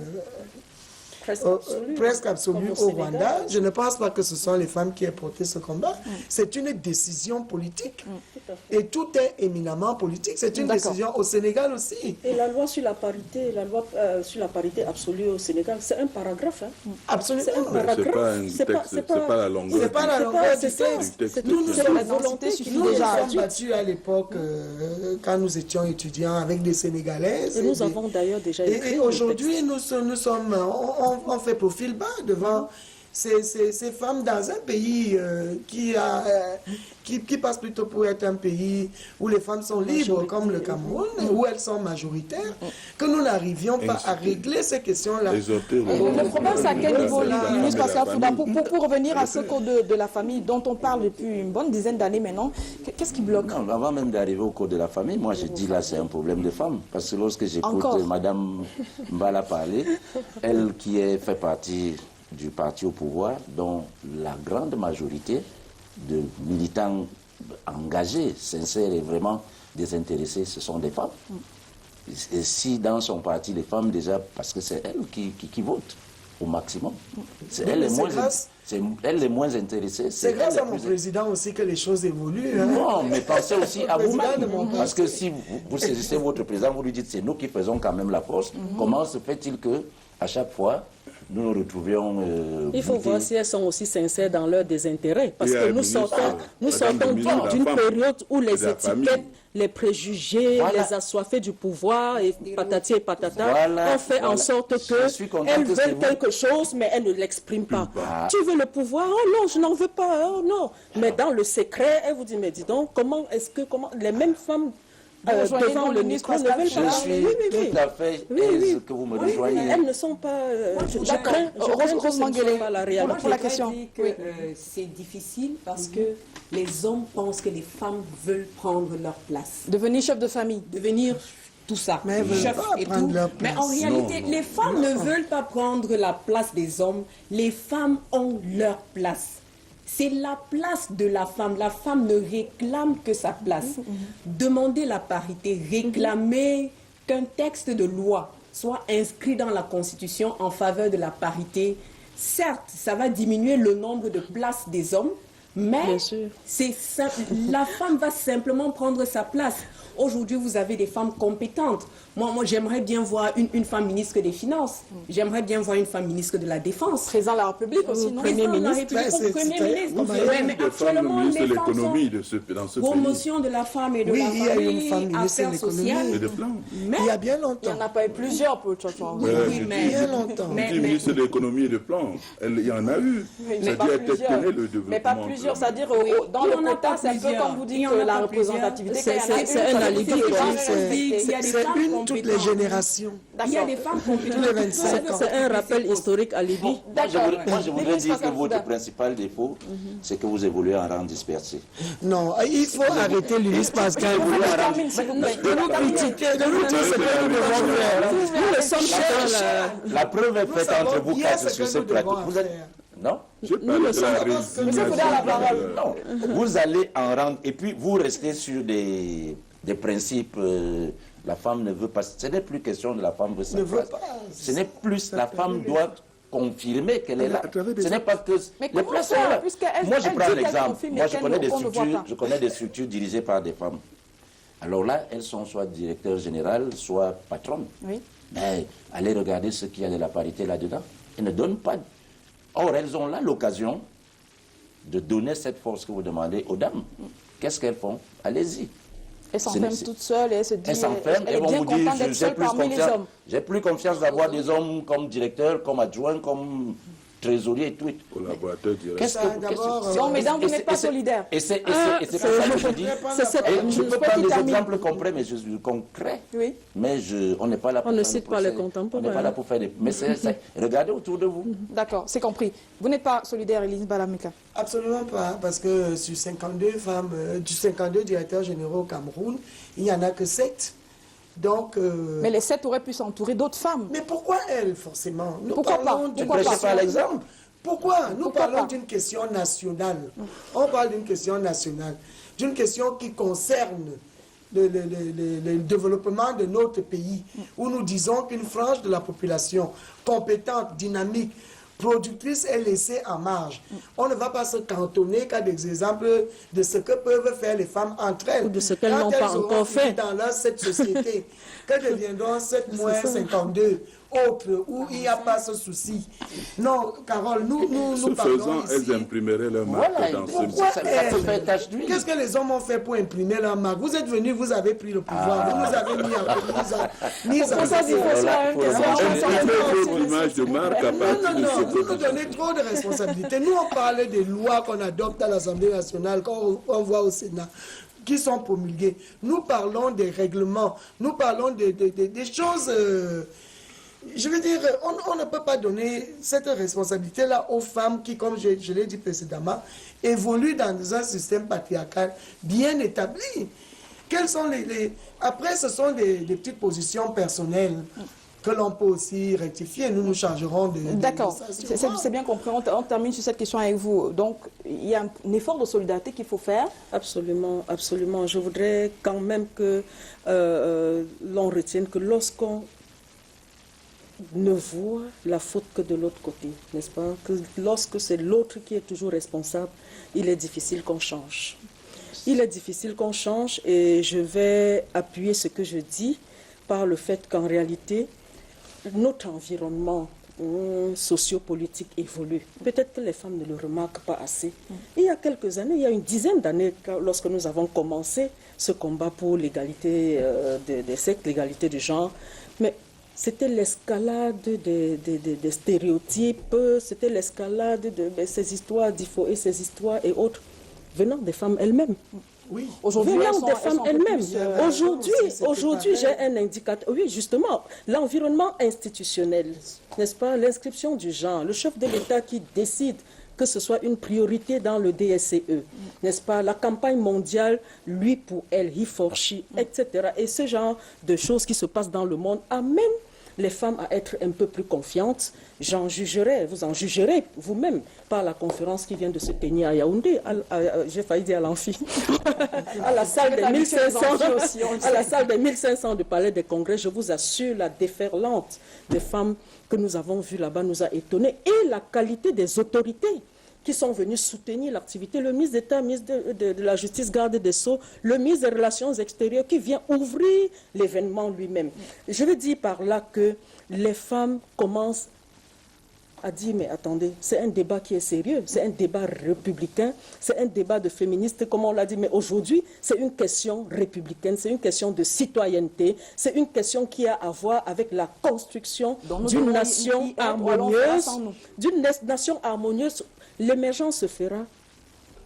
presque absolue Comme au Sénégal. Rwanda. Je ne pense pas que ce sont les femmes qui aient porté ce combat. C'est une décision politique. Et tout est éminemment politique. C'est une décision au Sénégal aussi. Et la loi sur la parité, sur la parité absolue au Sénégal, c'est un paragraphe. Hein. Absolument. C'est un paragraphe. C'est pas un texte, c'est pas la longueur. C'est pas la longueur du ça. texte. Nous C'est la volonté suffit Nous nous déjà. sommes battus à l'époque, quand nous étions étudiants, avec des Sénégalaises. Et nous avons d'ailleurs déjà écrit. Et aujourd'hui, on fait profil bas devant ces femmes dans un pays qui passe plutôt pour être un pays où les femmes sont libres, comme le Cameroun, où elles sont majoritaires, que nous n'arrivions pas à régler ces questions-là. Le problème, c'est à quel niveau, Luis Pascal Fouda, pour revenir à ce code de la famille dont on parle depuis une bonne dizaine d'années maintenant, qu'est-ce qui bloque? Non, avant même d'arriver au code de la famille, moi je dis là c'est un problème de femme. Parce que lorsque j'écoute Mme Mbala parler, elle qui fait partie du parti au pouvoir, dont la grande majorité de militants engagés, sincères et vraiment désintéressés, ce sont des femmes. Et si dans son parti, les femmes déjà, parce que c'est elles qui votent au maximum. C'est elles les moins intéressées. C'est grâce à mon président aussi que les choses évoluent. Hein. Non, mais pensez aussi à vous-même. Parce que si vous saisissez votre président, vous lui dites c'est nous qui faisons quand même la force, comment se fait-il que à chaque fois, nous nous retrouvions... Il faut voir si elles sont aussi sincères dans leur désintérêt. Parce que nous sortons d'une période où les étiquettes, les préjugés, les assoiffés du pouvoir, et patati et patata, ont fait en sorte qu'elles veulent quelque chose, mais elles ne l'expriment pas. Tu veux le pouvoir? Oh non, je n'en veux pas. Oh non. Mais dans le secret, elles vous disent, mais dis donc, comment les mêmes femmes devant le micro ne veulent pas. Je suis tout à fait aise que vous me rejoignez. Elles ne sont pas... Je crains que ce ne soit pas la réalité. Pour la question. C'est difficile parce que les hommes pensent que les femmes veulent prendre leur place. Devenir chef de famille. Devenir tout ça. Mais elles veulent chef pas et prendre tout. leur place. Mais en réalité, les femmes ne veulent pas prendre la place des hommes. Les femmes ont leur place. C'est la place de la femme. La femme ne réclame que sa place. Demander la parité, réclamer qu'un texte de loi soit inscrit dans la Constitution en faveur de la parité. Certes, ça va diminuer le nombre de places des hommes, mais la femme va simplement prendre sa place. Aujourd'hui, vous avez des femmes compétentes. Moi j'aimerais bien voir une femme ministre des Finances. J'aimerais bien voir une femme ministre de la Défense. Président de la République aussi, non? Premier ministre. Mais actuellement, les femmes l'économie dans ce pays. Promotion de la femme et de la famille, il y a une femme ministre de affaires l'économie. sociales. Mais il y a bien Il longtemps. n'y en a pas eu plusieurs pour Tchotchon. Oui, mais... Bien longtemps. On dit ministre de l'économie et de plan. Il y en a eu. C'est-à-dire elle tenait le développement. Mais pas plusieurs, c'est-à-dire dans le quota, c'est un peu comme vous dites que la représentativité. C'est un alibi. C'est une toutes les générations. Il y a des femmes compétentes. Tous les 25 ans. C'est un rappel historique à Libye. Moi, je voudrais dire que votre principal défaut, c'est que vous évoluez en rang dispersé. Non, il faut arrêter Luis Pascal. De nous critiquer, de nous dire ce que nous devons faire. Nous le sommes La preuve est faite entre vous quatre sur ce plateau. Vous êtes... Non? Non. Vous allez en rang et puis vous restez sur des principes. La femme ne veut pas. Ce n'est plus question de la femme veut sa place. Ce n'est plus la femme doit confirmer qu'elle est là. Ce n'est pas que mais les places sont là. Moi, je prends l'exemple. Moi, je connais des structures dirigées par des femmes. Alors là, elles sont soit directeurs générales, soit patronnes. Oui. Mais allez regarder ce qu'il y a de la parité là-dedans. Elles ne donnent pas. Or, elles ont là l'occasion de donner cette force que vous demandez aux dames. Qu'est-ce qu'elles font? Allez-y. Elles s'enferment toutes seules et elles se disent... Elles s'enferment et vont vous dire, j'ai plus confiance d'avoir des hommes comme directeurs, comme adjoints, comme trésoriers et tout. Collaborateurs directs. Non, mesdames, vous n'êtes pas solidaires. Et c'est pour ça que je dis... Je peux prendre des exemples concrets, Oui. mais on n'est pas là pour... On ne cite pas les contemporains. On n'est pas là pour faire des... Mais regardez autour de vous. D'accord, c'est compris. Vous n'êtes pas solidaire, Elise Balamika? Absolument pas, parce que sur 52 femmes, du 52 directeurs généraux au Cameroun, il n'y en a que 7. Donc, mais les 7 auraient pu s'entourer d'autres femmes. Mais pourquoi elles, forcément? Pourquoi pas? Tu ne prêches pas l'exemple. Pourquoi? Nous parlons d'une question nationale. On parle d'une question nationale, d'une question qui concerne le développement de notre pays, où nous disons qu'une frange de la population compétente, dynamique, productrice est laissée en marge. On ne va pas se cantonner qu'à des exemples de ce que peuvent faire les femmes entre elles. Ou de ce qu'elles n'ont pas encore fait. Dans cette société, que deviendront 7-52 autres où il n'y a pas ce souci. Non, Carole, nous parlons ici. Elles imprimeraient leur marque dans ce pays. Qu'est-ce que les hommes ont fait pour imprimer leur marque? Vous êtes venus, vous avez pris le pouvoir, vous nous avez mis votre image de marque à partir de ce vous nous donnez trop de responsabilités. Nous, on parle des lois qu'on adopte à l'Assemblée nationale, qu'on voit au Sénat, qui sont promulguées. Nous parlons des règlements, nous parlons des choses... je veux dire, on ne peut pas donner cette responsabilité-là aux femmes qui, comme je l'ai dit précédemment, évoluent dans un système patriarcal bien établi. Quelles sont Après, ce sont des petites positions personnelles que l'on peut aussi rectifier. Nous nous chargerons de... D'accord, c'est bien compris. On termine sur cette question avec vous. Donc, il y a un effort de solidarité qu'il faut faire. Absolument, absolument. Je voudrais quand même que l'on retienne que lorsqu'on ne voit la faute que de l'autre côté, n'est-ce pas? Que lorsque c'est l'autre qui est toujours responsable, il est difficile qu'on change. Il est difficile qu'on change et je vais appuyer ce que je dis par le fait qu'en réalité, notre environnement sociopolitique évolue. Peut-être que les femmes ne le remarquent pas assez. Il y a quelques années, il y a une dizaine d'années, lorsque nous avons commencé ce combat pour l'égalité des sexes, l'égalité du genre, mais c'était l'escalade des stéréotypes, c'était l'escalade de ces histoires d'IFO et ces histoires et autres, venant des femmes elles-mêmes. Oui. Aujourd'hui, venant des femmes elles-mêmes. Aujourd'hui, j'ai un indicateur. Oui, justement, l'environnement institutionnel, n'est-ce pas, l'inscription du genre, le chef de l'État qui décide que ce soit une priorité dans le DSCE, n'est-ce pas, la campagne mondiale, lui pour elle, he for she, etc. Et ce genre de choses qui se passent dans le monde amènent les femmes à être un peu plus confiantes. J'en jugerai, vous en jugerez vous-même par la conférence qui vient de se tenir à Yaoundé, j'ai failli dire à l'Amphi, à la salle des 1500, à la salle des 1500 du Palais des Congrès. Je vous assure, la déferlante des femmes que nous avons vues là-bas nous a étonnés et la qualité des autorités qui sont venus soutenir l'activité, le ministre d'État, le ministre de la Justice, garde des Sceaux, le ministre des Relations extérieures qui vient ouvrir l'événement lui-même. Je veux dire par là que les femmes commencent à dire, mais attendez, c'est un débat qui est sérieux, c'est un débat républicain, c'est un débat de féministes, comme on l'a dit, mais aujourd'hui, c'est une question républicaine, c'est une question de citoyenneté, c'est une question qui a à voir avec la construction d'une nation harmonieuse, L'émergence se fera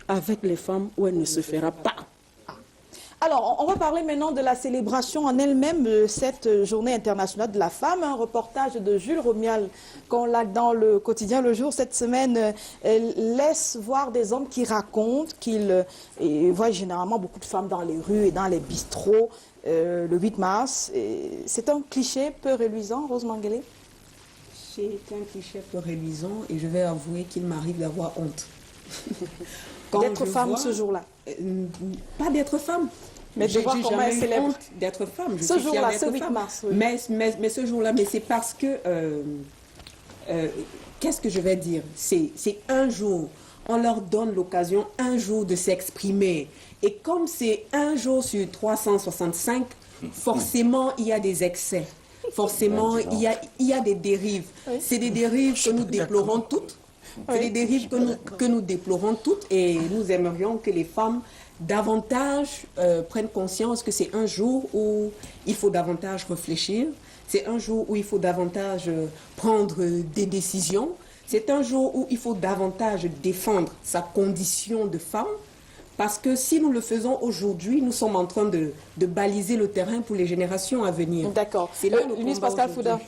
avec les femmes ou elle ne se fera pas. Alors, on va parler maintenant de la célébration en elle-même de cette journée internationale de la femme. Un reportage de Jules Romial, qu'on l'a dans le quotidien Le Jour cette semaine, laisse voir des hommes qui racontent qu'ils voient généralement beaucoup de femmes dans les rues et dans les bistrots le 8 mars. C'est un cliché peu reluisant, Rose Mangele? C'est un cliché peu reluisant et je vais avouer qu'il m'arrive d'avoir honte. D'être femme ce jour-là? Pas d'être femme. Mais de voir comment elle célèbre. Honte d'être femme. Ce jour-là, ce 8 mars. Oui. Mais ce jour-là, mais c'est parce que... qu'est-ce que je vais dire? C'est un jour. On leur donne l'occasion un jour de s'exprimer. Et comme c'est un jour sur 365, forcément, il y a des excès. Forcément, il y a des dérives. Oui. C'est des dérives que nous déplorons toutes. C'est des dérives que nous déplorons toutes et nous aimerions que les femmes davantage prennent conscience que c'est un jour où il faut davantage réfléchir, c'est un jour où il faut davantage prendre des décisions, c'est un jour où il faut davantage défendre sa condition de femme. Parce que si nous le faisons aujourd'hui, nous sommes en train de baliser le terrain pour les générations à venir. D'accord. Ministre Pascal Fouda.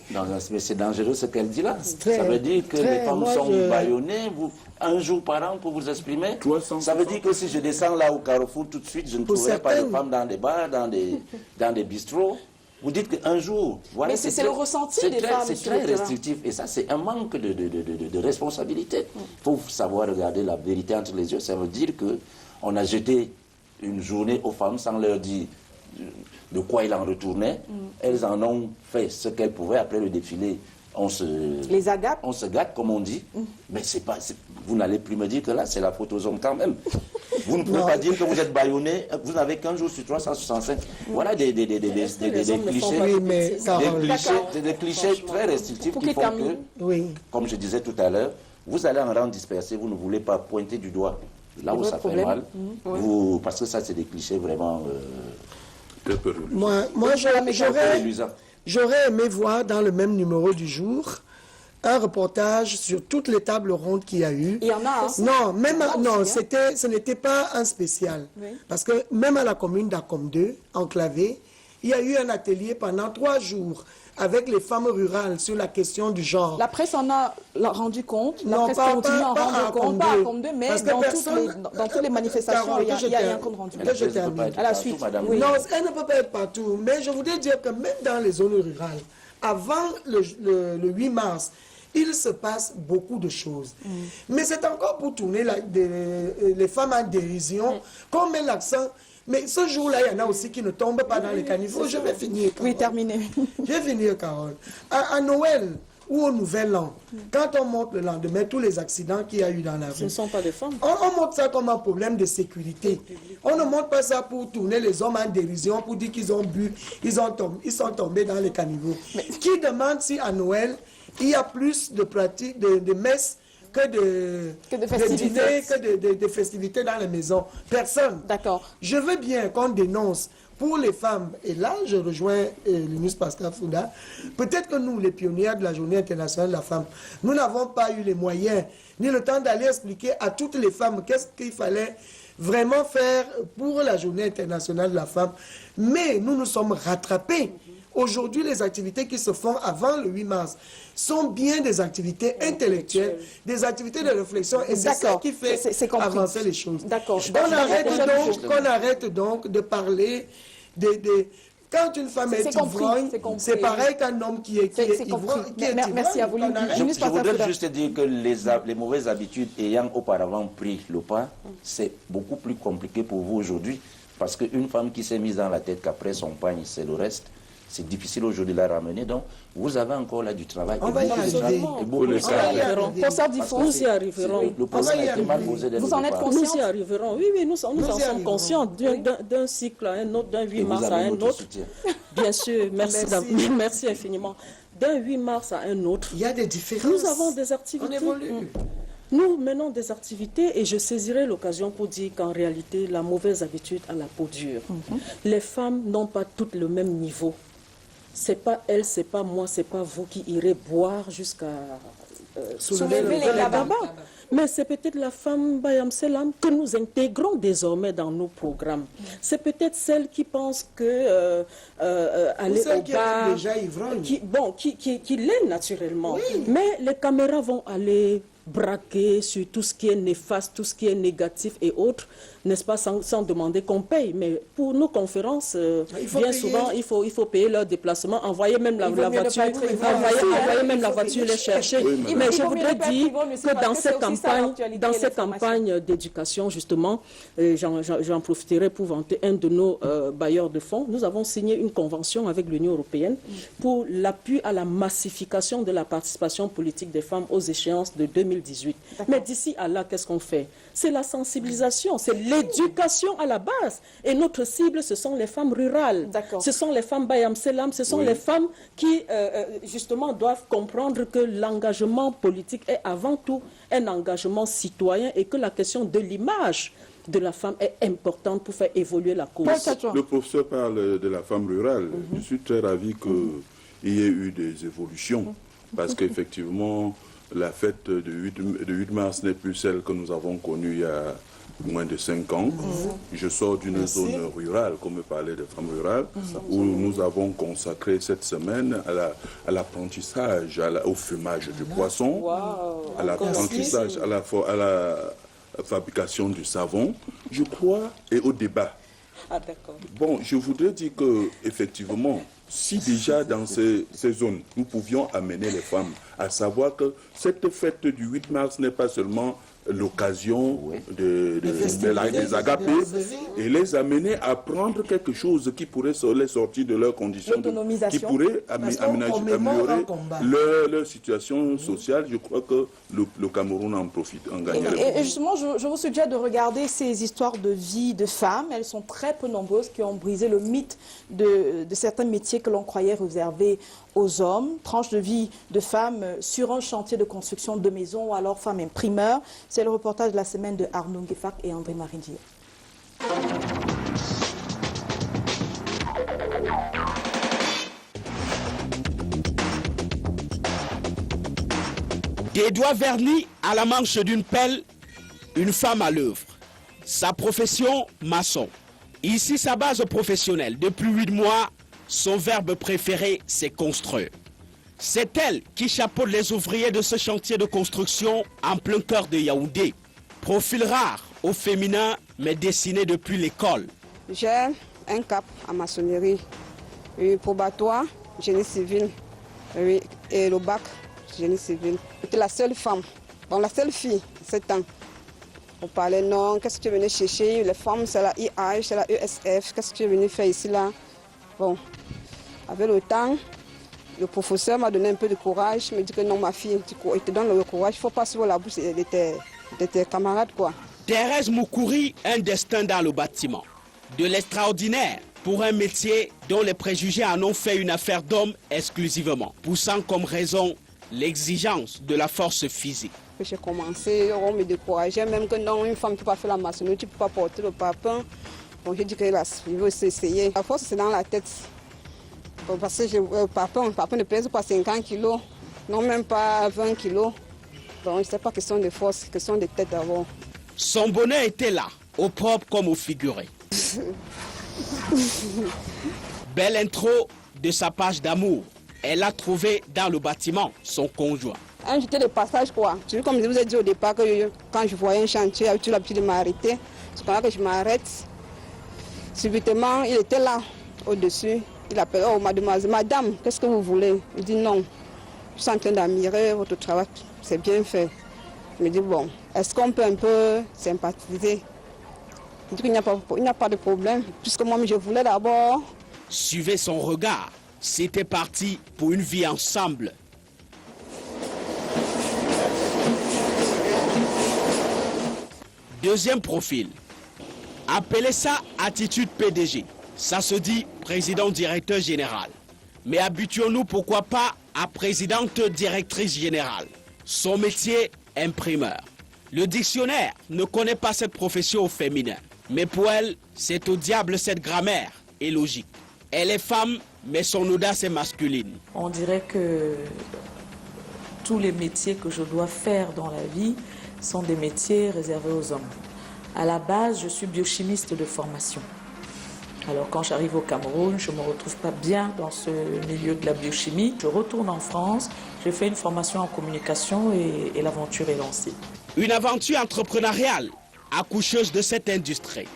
Mais c'est dangereux ce qu'elle dit là. Ça veut dire que les femmes sont bâillonnées un jour par an pour vous exprimer. Ça veut dire que si je descends là au Carrefour tout de suite, je ne trouverai pas de femmes dans des bars, dans des bistrots. Vous dites qu'un jour... Voilà, mais c'est le ressenti des femmes. C'est très restrictif. Et ça, c'est un manque de responsabilité. Il faut savoir regarder la vérité entre les yeux. Ça veut dire que on a jeté une journée aux femmes sans leur dire de quoi il en retournait. Elles en ont fait ce qu'elles pouvaient. Après le défilé, on se gâte, comme on dit. Mais c'est pas, vous n'allez plus me dire que là, c'est la faute aux hommes quand même. Vous ne pouvez pas dire que vous êtes bâillonné, vous n'avez qu'un jour sur 365. Voilà des clichés, des clichés très restrictifs qui font que, comme je disais tout à l'heure, vous allez en rang dispersé, vous ne voulez pas pointer du doigt là où ça fait mal, parce que ça, c'est des clichés vraiment... Moi, j'aurais aimé voir dans le même numéro du jour un reportage sur toutes les tables rondes qu'il y a eu. Il y en a, Non, ce n'était pas un spécial. Parce que même à la commune d'Acom 2, enclavée, il y a eu un atelier pendant 3 jours avec les femmes rurales sur la question du genre. La presse en a rendu compte, la presse continue à en rendre compte, pas à Acom 2, mais dans toutes les manifestations, il y a un compte rendu. Je termine. À la suite. Non, elle ne peut pas être partout, mais je voudrais dire que même dans les zones rurales, avant le 8 mars, il se passe beaucoup de choses. Mais c'est encore pour tourner les femmes en dérision, qu'on met l'accent. Mais ce jour-là, il y en a aussi qui ne tombent pas dans les caniveaux. Je vais finir, Carole. Oui, terminé. Je vais finir, Carole. À Noël ou au Nouvel An, quand on monte le lendemain, tous les accidents qu'il y a eu dans la rue, ce ne sont pas des femmes. On montre ça comme un problème de sécurité. On ne montre pas ça pour tourner les hommes en dérision, pour dire qu'ils ont bu, ils sont tombés dans les caniveaux. Mais qui demande si à Noël, il y a plus de pratiques, de messes, que de festivités dans les maisons? Personne. D'accord. Je veux bien qu'on dénonce pour les femmes, et là je rejoins Linus Pascal Fouda, peut-être que nous, les pionnières de la Journée internationale de la femme, nous n'avons pas eu les moyens, ni le temps d'aller expliquer à toutes les femmes qu'est-ce qu'il fallait vraiment faire pour la Journée internationale de la femme. Mais nous nous sommes rattrapés. Aujourd'hui, les activités qui se font avant le 8 mars sont bien des activités intellectuelles, des activités de réflexion, et c'est ça qui fait avancer les choses. D'accord. Qu'on arrête donc de parler quand une femme est ivrogne, c'est pareil qu'un homme qui est ivrogne. Merci à vous. Je voudrais juste dire que les mauvaises habitudes ayant auparavant pris le pas, c'est beaucoup plus compliqué pour vous aujourd'hui, parce qu'une femme qui s'est mise dans la tête qu'après son pagne, c'est le reste. C'est difficile aujourd'hui de la ramener, donc vous avez encore là du travail. On va y arriver. Nous y arriverons. Le problème a été mal posé dès le Vous en êtes départ. conscient? Nous y arriverons. Oui, nous en sommes conscients d'un cycle à un autre, d'un 8 mars à un autre. Bien sûr, merci infiniment. D'un 8 mars à un autre. Il y a des différences. Nous avons des activités. On évolue. Nous menons des activités et je saisirai l'occasion pour dire qu'en réalité, la mauvaise habitude a la peau dure. Les femmes n'ont pas toutes le même niveau. C'est pas elle, c'est pas moi, c'est pas vous qui irez boire jusqu'à soulever les tabacs. Mais c'est peut-être la femme Bayam Selam que nous intégrons désormais dans nos programmes. C'est peut-être celle qui pense que aller au bar, qui l'est naturellement. Oui. Mais les caméras vont aller braquer sur tout ce qui est néfaste, tout ce qui est négatif et autres, n'est-ce pas, sans demander qu'on paye. Mais pour nos conférences, bien souvent, il faut payer leur déplacement, envoyer même la voiture, envoyer même la voiture les chercher. Oui, mais je voudrais dire que dans cette campagne d'éducation, justement, j'en profiterai pour vanter un de nos bailleurs de fonds. Nous avons signé une convention avec l'Union européenne pour l'appui à la massification de la participation politique des femmes aux échéances de 2018. Mais d'ici à là, qu'est-ce qu'on fait? C'est la sensibilisation, c'est l'éducation à la base. Et notre cible, ce sont les femmes rurales. Ce sont les femmes Bayam Selam, ce sont les femmes qui, justement, doivent comprendre que l'engagement politique est avant tout un engagement citoyen et que la question de l'image de la femme est importante pour faire évoluer la cause. Le professeur parle de la femme rurale. Je suis très ravi qu'il y ait eu des évolutions parce qu'effectivement, la fête de 8 mars n'est plus celle que nous avons connue il y a moins de 5 ans. Je sors d'une zone rurale, comme me parlait de femmes rurales, où nous avons consacré cette semaine à l'apprentissage, au fumage du poisson, à l'apprentissage, à la fabrication du savon, je crois, et au débat. Bon, je voudrais dire que effectivement, si déjà dans ces zones, nous pouvions amener les femmes à savoir que cette fête du 8 mars n'est pas seulement l'occasion festivités, des agapés et les amener à prendre quelque chose qui pourrait les sortir de leurs conditions, qui pourrait améliorer leur situation sociale. Je crois que le Cameroun en profite, en gagnerait. Et justement, je vous suggère de regarder ces histoires de vie de femmes. Elles sont très peu nombreuses qui ont brisé le mythe de certains métiers que l'on croyait réservés aux hommes. Tranche de vie de femmes sur un chantier de construction de maisons ou alors femmes imprimeurs. C'est le reportage de la semaine de Arnaud Nguefak et André Marindier. Des doigts vernis à la manche d'une pelle, une femme à l'œuvre. Sa profession, maçon. Ici, sa base professionnelle. Depuis 8 mois, son verbe préféré, c'est construire. C'est elle qui chapeaute les ouvriers de ce chantier de construction en plein cœur de Yaoundé. Profil rare au féminin, mais dessiné depuis l'école. J'ai un cap en maçonnerie, probatoire, génie civil, oui, et le bac, génie civil. J'étais la seule femme, bon, la seule fille, 7 ans. On parlait non, qu'est-ce que tu es venu chercher? Les femmes, c'est la IH, c'est la ESF, qu'est-ce que tu es venu faire ici là? Bon, avec le temps, le professeur m'a donné un peu de courage, il me dit que non, ma fille, il te donne le courage, il ne faut pas suivre la bouche de tes camarades, quoi. Thérèse Moukouri, un destin dans le bâtiment. De l'extraordinaire pour un métier dont les préjugés en ont fait une affaire d'homme exclusivement, poussant comme raison l'exigence de la force physique. J'ai commencé, on me décourageait, même que non, une femme qui ne peut pas faire la maçonnerie, tu ne peux pas porter le papin. Donc j'ai dit que il veut s'essayer. La force, c'est dans la tête. Parce que le papin ne pèse pas 50 kilos, non même pas 20 kilos. Donc ce n'est pas question de force, c'est question de tête d'abord. Son bonheur était là, au propre comme au figuré. Belle intro de sa page d'amour. Elle a trouvé dans le bâtiment son conjoint. J'étais de passage, quoi. Comme je vous ai dit au départ, que quand je voyais un chantier, j'avais l'habitude de m'arrêter. C'est quand que je m'arrête. Subitement, il était là, au-dessus. Il appelle, oh mademoiselle, madame, qu'est-ce que vous voulez? Il dit non. Je suis en train d'admirer votre travail, c'est bien fait. Je me dis, bon, est-ce qu'on peut un peu sympathiser? Il dit qu'il n'y a pas de problème, puisque moi, je voulais d'abord. Suivez son regard. C'était parti pour une vie ensemble. Deuxième profil. Appelez ça attitude PDG. Ça se dit président-directeur général. Mais habituons-nous pourquoi pas à présidente-directrice générale. Son métier, imprimeur. Le dictionnaire ne connaît pas cette profession au féminin. Mais pour elle, c'est au diable cette grammaire et logique. Elle est femme, mais son audace est masculine. On dirait que tous les métiers que je dois faire dans la vie sont des métiers réservés aux hommes. À la base, je suis biochimiste de formation. Alors quand j'arrive au Cameroun, je ne me retrouve pas bien dans ce milieu de la biochimie. Je retourne en France, je fais une formation en communication et l'aventure est lancée. Une aventure entrepreneuriale, accoucheuse de cette industrie.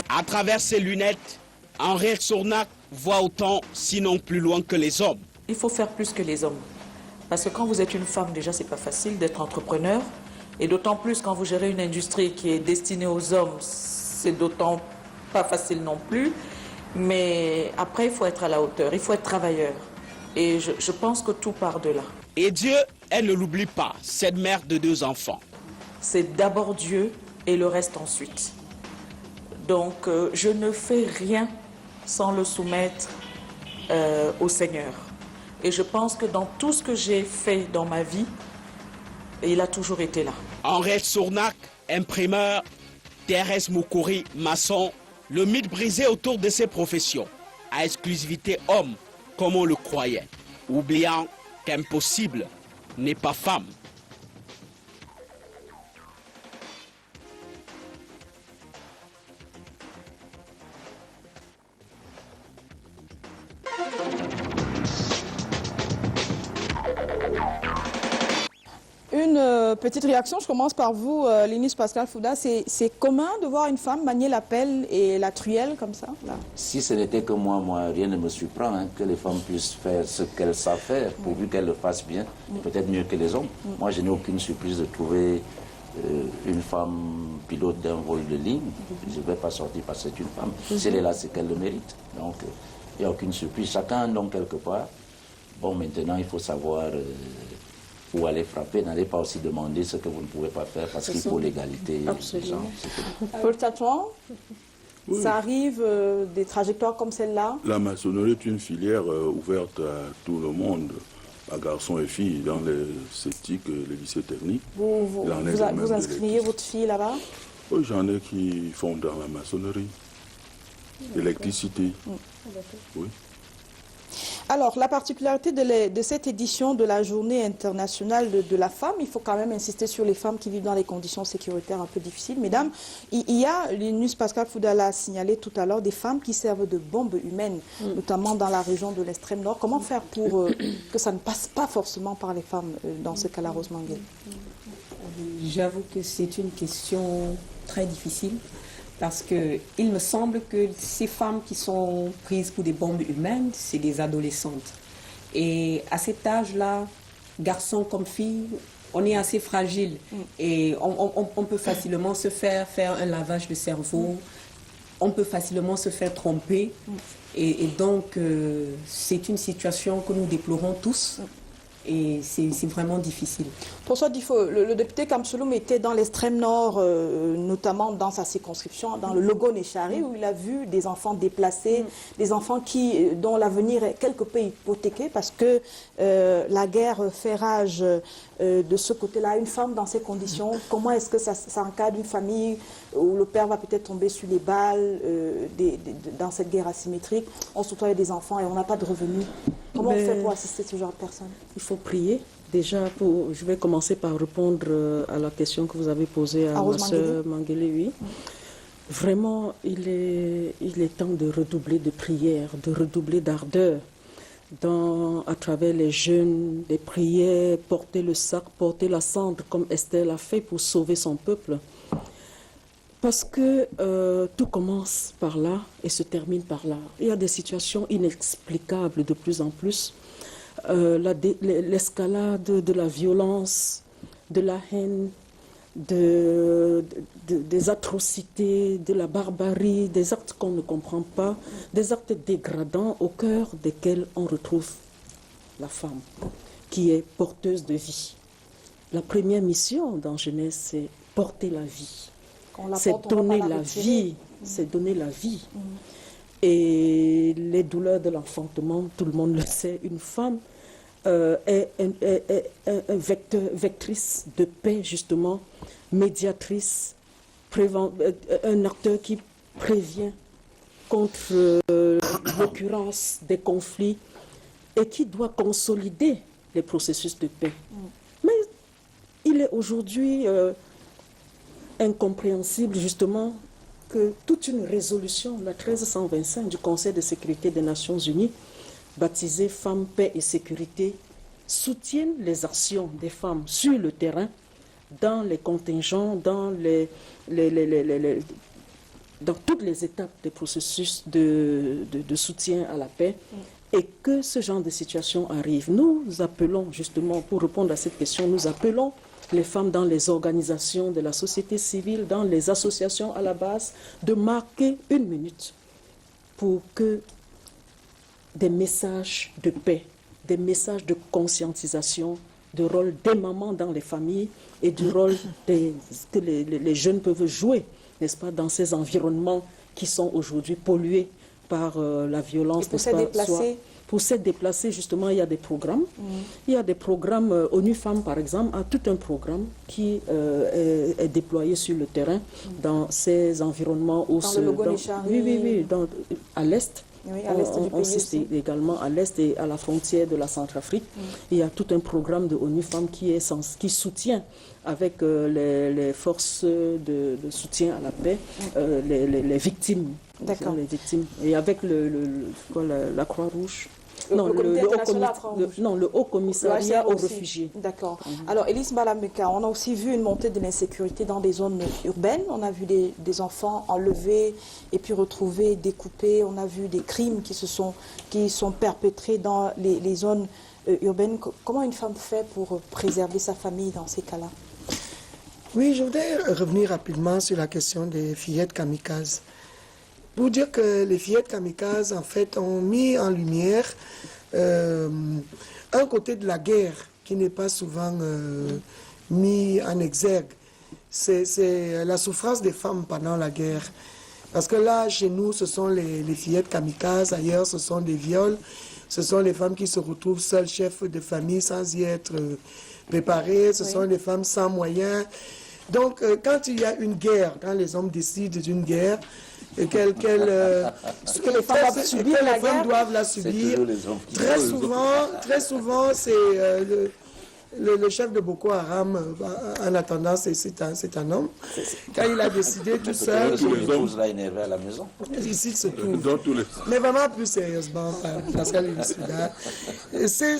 À travers ses lunettes, Henriette Sournac voit autant, sinon plus loin que les hommes. Il faut faire plus que les hommes. Parce que quand vous êtes une femme, déjà, c'est pas facile d'être entrepreneur. Et d'autant plus quand vous gérez une industrie qui est destinée aux hommes, c'est d'autant pas facile non plus. Mais après, il faut être à la hauteur, il faut être travailleur. Et je pense que tout part de là. Et Dieu, elle ne l'oublie pas, cette mère de 2 enfants. C'est d'abord Dieu et le reste ensuite. Donc, je ne fais rien sans le soumettre au Seigneur. Et je pense que dans tout ce que j'ai fait dans ma vie, il a toujours été là. Henriette Sournac, imprimeur, Thérèse Moukouri, maçon, le mythe brisé autour de ces professions, à exclusivité homme, comme on le croyait, oubliant qu'impossible n'est pas femme. Une petite réaction, je commence par vous, Linus Pascal Fouda. C'est commun de voir une femme manier la pelle et la truelle comme ça là? Si ce n'était que moi, rien ne me surprend que les femmes puissent faire ce qu'elles savent faire, pourvu qu'elles le fassent bien, peut-être mieux que les hommes. Moi, je n'ai aucune surprise de trouver une femme pilote d'un vol de ligne. Je ne vais pas sortir parce que c'est une femme. Si elle est là, c'est qu'elle le mérite. Donc, il n'y a aucune surprise. Chacun donc quelque part. Bon, maintenant, il faut savoir où aller frapper. N'allez pas aussi demander ce que vous ne pouvez pas faire parce qu'il faut l'égalité. Absolument. Paul Tatouan, ça arrive des trajectoires comme celle-là? La maçonnerie est une filière ouverte à tout le monde, à garçons et filles, dans les CETIC, les lycées techniques. Vous inscrivez votre fille là-bas? Oui, j'en ai qui font dans la maçonnerie. Électricité. Oui. Alors, la particularité de cette édition de la Journée internationale de la femme, il faut quand même insister sur les femmes qui vivent dans des conditions sécuritaires un peu difficiles. Mesdames, il y a, Linus Pascal Fouda l'a signalé tout à l'heure, des femmes qui servent de bombes humaines, notamment dans la région de l'extrême nord. Comment faire pour que ça ne passe pas forcément par les femmes dans ce cas-là, Rose Manguel? J'avoue que c'est une question très difficile. Parce qu'il me semble que ces femmes qui sont prises pour des bombes humaines, c'est des adolescentes. Et à cet âge-là, garçons comme filles, on est assez fragile. Et on peut facilement se faire un lavage de cerveau. On peut facilement se faire tromper. Et donc, c'est une situation que nous déplorons tous. Et c'est vraiment difficile. Pour ça, le député Kamsouloum était dans l'extrême nord, notamment dans sa circonscription, dans le Logo-Néchari, où il a vu des enfants déplacés, des enfants dont l'avenir est quelque peu hypothéqué parce que la guerre fait rage de ce côté-là. Une femme dans ces conditions, comment est-ce que ça encadre une famille où le père va peut-être tomber sur les balles dans cette guerre asymétrique? On soutoie des enfants et on n'a pas de revenus. Comment on fait pour assister ce genre de personnes? Il faut prier. Déjà, je vais commencer par répondre à la question que vous avez posée à ma sœur Manguele. Oui. Vraiment, il est temps de redoubler de prières, de redoubler d'ardeur à travers les jeunes, des prières, porter le sac, porter la cendre comme Esther l'a fait pour sauver son peuple. Parce que tout commence par là et se termine par là. Il y a des situations inexplicables de plus en plus. L'escalade de la violence, de la haine, des atrocités, de la barbarie, des actes qu'on ne comprend pas, des actes dégradants au cœur desquels on retrouve la femme, qui est porteuse de vie. La première mission dans Genèse, c'est porter la vie. C'est donner la vie. C'est donner la vie. Et les douleurs de l'enfantement, tout le monde le sait, une femme est vectrice de paix, justement, médiatrice, un acteur qui prévient contre l'occurrence des conflits et qui doit consolider les processus de paix. Mais il est aujourd'hui incompréhensible, justement, que toute une résolution, la 1325 du Conseil de sécurité des Nations Unies, baptisée Femmes, Paix et Sécurité, soutienne les actions des femmes sur le terrain, dans les contingents, dans toutes les étapes des processus de soutien à la paix, et que ce genre de situation arrive. Nous appelons, justement, pour répondre à cette question, nous appelons les femmes dans les organisations de la société civile, dans les associations à la base, de marquer une minute pour que des messages de paix, des messages de conscientisation, du rôle des mamans dans les familles et du rôle que les jeunes peuvent jouer, n'est-ce pas, dans ces environnements qui sont aujourd'hui pollués par la violence. Pour se déplacer, justement, il y a des programmes. Il y a des programmes, ONU Femmes, par exemple, a tout un programme qui est déployé sur le terrain dans ces environnements. Dans le Logo-Néchari. Oui, à l'Est. Oui, à l'est du pays aussi. Également à l'Est et à la frontière de la Centrafrique. Il y a tout un programme de ONU Femmes qui soutient avec les forces de soutien à la paix les victimes. D'accord. Les victimes. Et avec la Croix-Rouge. Non, le comité international à Croix-Rouge. le Haut Commissariat aux aussi. réfugiés. D'accord. Alors, Élise Balameka, on a aussi vu une montée de l'insécurité dans des zones urbaines. On a vu des enfants enlevés et puis retrouvés, découpés. On a vu des crimes qui sont perpétrés dans les zones urbaines. Comment une femme fait pour préserver sa famille dans ces cas-là? Oui, je voudrais revenir rapidement sur la question des fillettes kamikazes. Pour dire que les fillettes kamikazes, en fait, ont mis en lumière un côté de la guerre qui n'est pas souvent mis en exergue. C'est la souffrance des femmes pendant la guerre. Parce que là, chez nous, ce sont les fillettes kamikazes. Ailleurs, ce sont des viols. Ce sont les femmes qui se retrouvent seules chefs de famille sans y être préparées. Ce sont des femmes sans moyens. Donc, quand il y a une guerre, quand les hommes décident d'une guerre, et que les femmes doivent la subir, très souvent, c'est le chef de Boko Haram, en attendant, c'est un homme. Quand il a décidé tout seul... à la maison. Ici, c'est tout. Mais vraiment plus sérieusement, Pascal et ces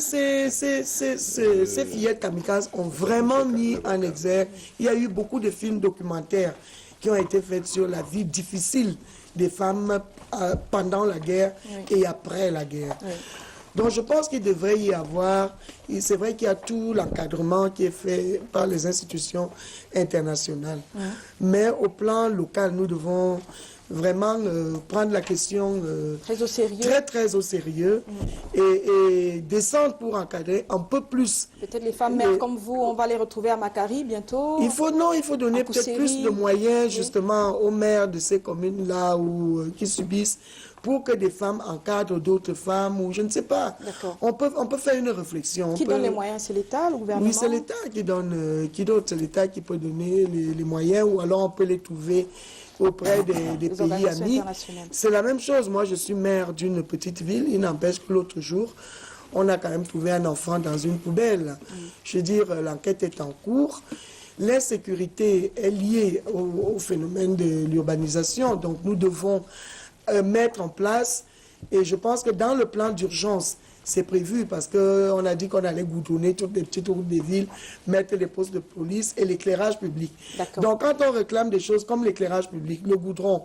fillettes kamikazes ont vraiment mis en exergue. Il y a eu beaucoup de films documentaires qui ont été faits sur la vie difficile des femmes pendant la guerre et après la guerre. Oui. Donc je pense qu'il devrait y avoir, c'est vrai qu'il y a tout l'encadrement qui est fait par les institutions internationales. Mais au plan local, nous devons vraiment prendre la question très au sérieux et descendre pour encadrer un peu plus. Peut-être les femmes mères comme vous, on va les retrouver à Makari bientôt. Il faut donner peut-être plus de moyens justement aux maires de ces communes-là qui subissent, pour que des femmes encadrent d'autres femmes, ou je ne sais pas. On peut faire une réflexion. Qui donne les moyens? C'est l'État, le gouvernement? Oui, c'est l'État qui donne, c'est l'État qui peut donner les moyens, ou alors on peut les trouver auprès des pays amis. C'est la même chose. Moi, je suis maire d'une petite ville. Il n'empêche que l'autre jour, on a quand même trouvé un enfant dans une poubelle. Je veux dire, l'enquête est en cours. L'insécurité est liée au phénomène de l'urbanisation. Donc, nous devons mettre en place, et je pense que dans le plan d'urgence, c'est prévu parce qu'on a dit qu'on allait goudronner toutes les petites routes des villes, mettre les postes de police et l'éclairage public. Donc quand on réclame des choses comme l'éclairage public, le goudron,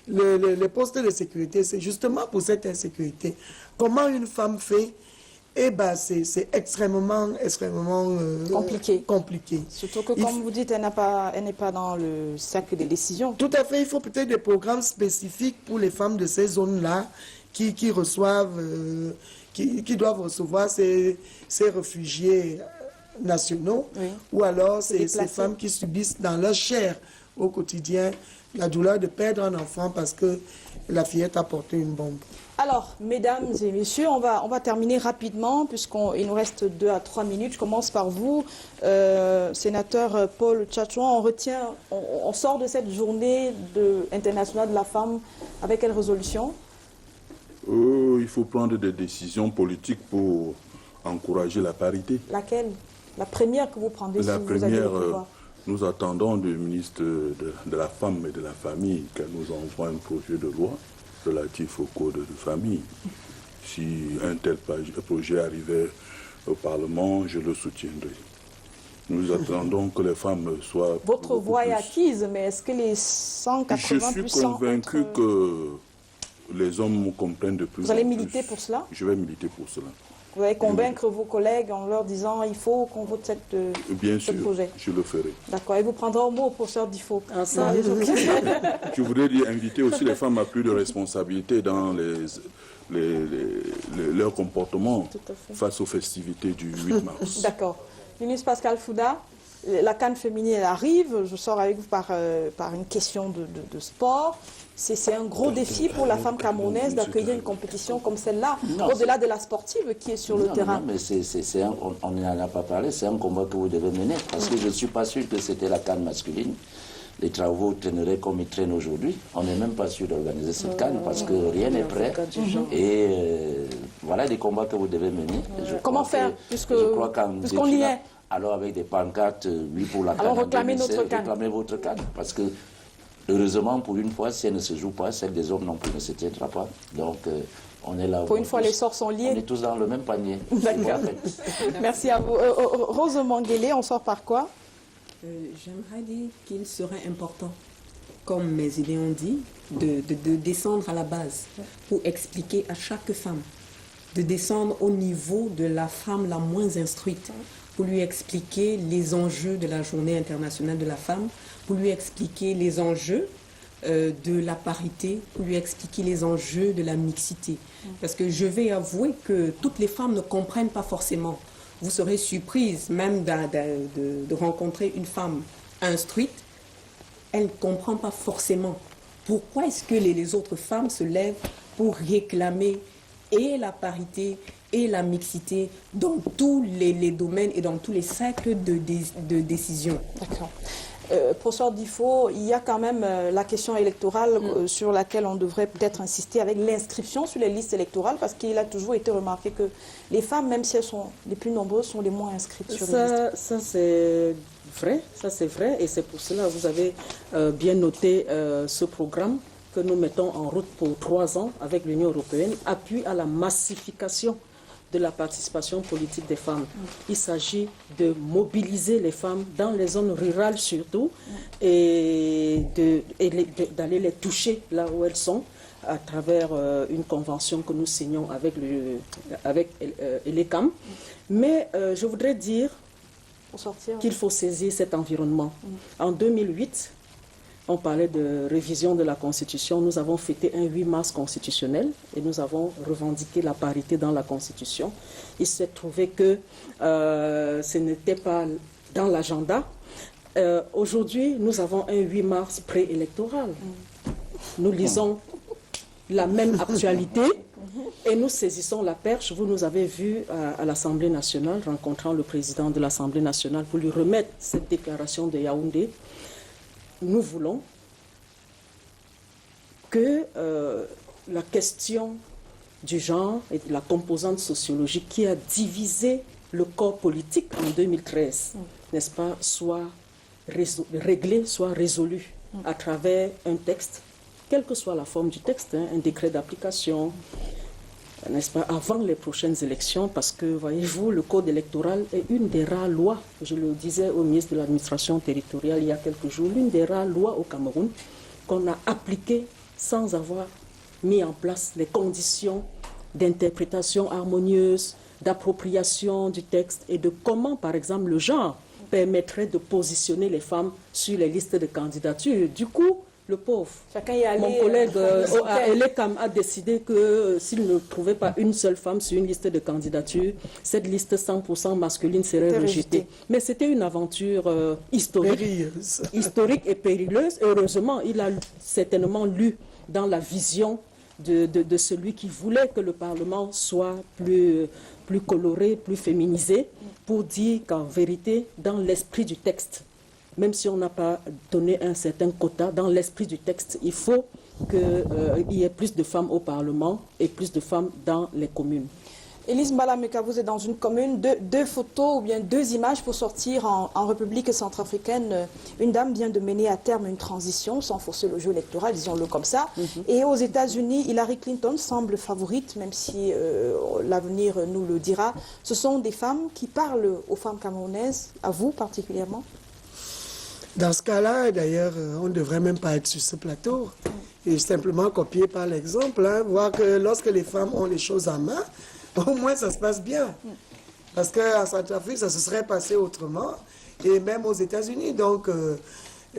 les postes de sécurité, c'est justement pour cette insécurité. Comment une femme fait? Eh bien, c'est extrêmement compliqué. Surtout que, comme vous dites, elle n'est pas dans le cercle des décisions. Tout à fait. Il faut peut-être des programmes spécifiques pour les femmes de ces zones-là qui reçoivent, qui doivent recevoir ces réfugiés nationaux, ou alors ces femmes qui subissent dans leur chair au quotidien la douleur de perdre un enfant parce que la fillette a porté une bombe. Alors, mesdames et messieurs, on va terminer rapidement puisqu'il nous reste 2 à 3 minutes. Je commence par vous, sénateur Paul Tchatchouan. On sort de cette journée internationale de la femme avec quelle résolution? Il faut prendre des décisions politiques pour encourager la parité. Laquelle? La première que vous prendrez si vous avez le pouvoir? Nous attendons du ministre de la Femme et de la Famille qu'elle nous envoie un projet de loi relatif au code de famille. Si un tel projet arrivait au Parlement, je le soutiendrai. Nous attendons que les femmes soient... Votre voix est acquise, mais est-ce que les 180 Je suis convaincu que les hommes comprennent de plus en plus. Vous allez militer pour cela? Je vais militer pour cela. Vous allez convaincre vos collègues en leur disant il faut qu'on vote ce projet? Bien sûr, je le ferai. D'accord, et vous prendrez au mot au professeur Difo. Je voudrais inviter aussi les femmes à plus de responsabilité dans leur comportement face aux festivités du 8 mars. D'accord. Ministre Pascal Fouda, la CAN féminine elle arrive, je sors avec vous par une question de sport. C'est un gros défi pour la femme camerounaise d'accueillir une compétition comme celle-là, au-delà de la sportive qui est sur le terrain. Non, mais on n'en a pas parlé, c'est un combat que vous devez mener, parce que je ne suis pas sûr que c'était la CAN masculine. Les travaux traîneraient comme ils traînent aujourd'hui. On n'est même pas sûr d'organiser cette CAN parce que rien n'est prêt. Et voilà des combats que vous devez mener. Comment faire puisqu'on y est? Alors avec des pancartes, oui pour la CAN. Alors réclamez notre CAN. Réclamez votre CAN, parce que heureusement, pour une fois, si elle ne se joue pas, celle des hommes non plus ne se tiendra pas. Donc, on est là. Pour une fois, les sorts sont liés. On est tous dans le même panier. D'accord. Merci à vous. Rose Manguélé, on sort par quoi? J'aimerais dire qu'il serait important, comme mes idées ont dit, de descendre à la base pour expliquer à chaque femme, de descendre au niveau de la femme la moins instruite, pour lui expliquer les enjeux de la Journée internationale de la femme, pour lui expliquer les enjeux de la parité, pour lui expliquer les enjeux de la mixité. Parce que je vais avouer que toutes les femmes ne comprennent pas forcément. Vous serez surprise même de rencontrer une femme instruite, elle ne comprend pas forcément pourquoi est-ce que les autres femmes se lèvent pour réclamer et la parité et la mixité dans tous les domaines et dans tous les cercles de décision. D'accord. Professeur Difo, il y a quand même la question électorale sur laquelle on devrait peut-être insister avec l'inscription sur les listes électorales, parce qu'il a toujours été remarqué que les femmes, même si elles sont les plus nombreuses, sont les moins inscrites sur les listes. Ça c'est vrai, et c'est pour cela que vous avez bien noté ce programme que nous mettons en route pour 3 ans avec l'Union européenne, appui à la massification de la participation politique des femmes. Il s'agit de mobiliser les femmes dans les zones rurales surtout et d'aller les toucher là où elles sont à travers une convention que nous signons avec l'ECAM. Mais je voudrais dire qu'il faut saisir cet environnement. En 2008, on parlait de révision de la Constitution. Nous avons fêté un 8 mars constitutionnel et nous avons revendiqué la parité dans la Constitution. Il s'est trouvé que ce n'était pas dans l'agenda. Aujourd'hui, nous avons un 8 mars préélectoral. Nous lisons la même actualité et nous saisissons la perche. Vous nous avez vu à l'Assemblée nationale, rencontrant le président de l'Assemblée nationale pour lui remettre cette déclaration de Yaoundé. Nous voulons que la question du genre et de la composante sociologique qui a divisé le corps politique en 2013, n'est-ce pas, soit réglée, soit résolue à travers un texte, quelle que soit la forme du texte, un décret d'application, n'est-ce pas, avant les prochaines élections, parce que, voyez-vous, le code électoral est une des rares lois, je le disais au ministre de l'administration territoriale il y a quelques jours, l'une des rares lois au Cameroun qu'on a appliquée sans avoir mis en place les conditions d'interprétation harmonieuse, d'appropriation du texte et de comment, par exemple, le genre permettrait de positionner les femmes sur les listes de candidature. Du coup, le pauvre, mon collègue l'ECAM a décidé que s'il ne trouvait pas une seule femme sur une liste de candidature, cette liste 100% masculine serait rejetée. Mais c'était une aventure historique et périlleuse. Heureusement, il a certainement lu dans la vision de celui qui voulait que le Parlement soit plus coloré, plus féminisé, pour dire qu'en vérité, dans l'esprit du texte, même si on n'a pas donné un certain quota, dans l'esprit du texte, il faut qu'il y ait plus de femmes au Parlement et plus de femmes dans les communes. Élise Mbalameka, vous êtes dans une commune, deux photos ou bien 2 images pour sortir en République centrafricaine. Une dame vient de mener à terme une transition sans forcer le jeu électoral, disons-le comme ça. Et aux États-Unis, Hillary Clinton semble favorite, même si l'avenir nous le dira. Ce sont des femmes qui parlent aux femmes camerounaises, à vous particulièrement? Dans ce cas-là, d'ailleurs, on ne devrait même pas être sur ce plateau et simplement copier par l'exemple, voir que lorsque les femmes ont les choses en main, au moins ça se passe bien. Parce qu'en Centrafrique, ça se serait passé autrement, et même aux États-Unis. Donc,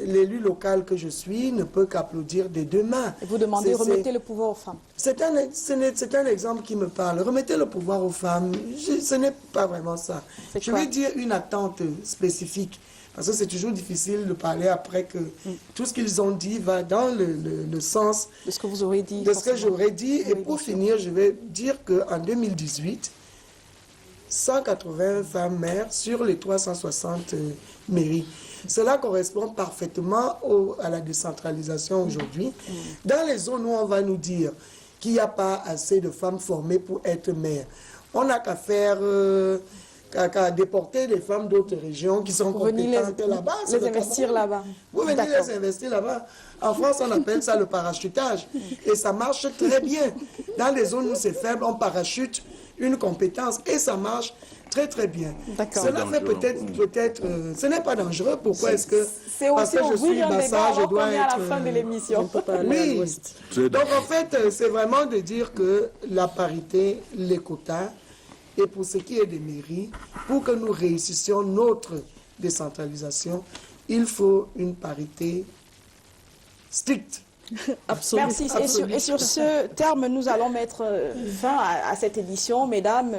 l'élu local que je suis ne peut qu'applaudir des 2 mains. Et vous demandez, remettez le pouvoir aux femmes. C'est un exemple qui me parle. Remettez le pouvoir aux femmes, ce n'est pas vraiment ça. Je vais dire une attente spécifique. Parce que c'est toujours difficile de parler après que tout ce qu'ils ont dit va dans le sens de ce que vous aurez dit. De ce que j'aurais dit. Et pour finir, je vais dire qu'en 2018, 180 femmes maires sur les 360 mairies. Cela correspond parfaitement à la décentralisation aujourd'hui. Dans les zones où on va nous dire qu'il n'y a pas assez de femmes formées pour être maire, on n'a qu'à faire qu'à déporter des femmes d'autres régions qui sont compétentes là-bas. Les investir là-bas. Vous venez les investir là-bas. En France, on appelle ça le parachutage. Et ça marche très bien. Dans les zones où c'est faible, on parachute une compétence et ça marche très très bien. Cela fait peut-être, ce n'est pas dangereux. Pourquoi est-ce que parce que je suis Bassa, je dois être... à la fin de l'émission. Oui. Donc en fait, c'est vraiment de dire que la parité, les quotas, et pour ce qui est des mairies, pour que nous réussissions notre décentralisation, il faut une parité stricte. Absolument. Merci. Et sur ce terme, nous allons mettre fin à cette édition, mesdames,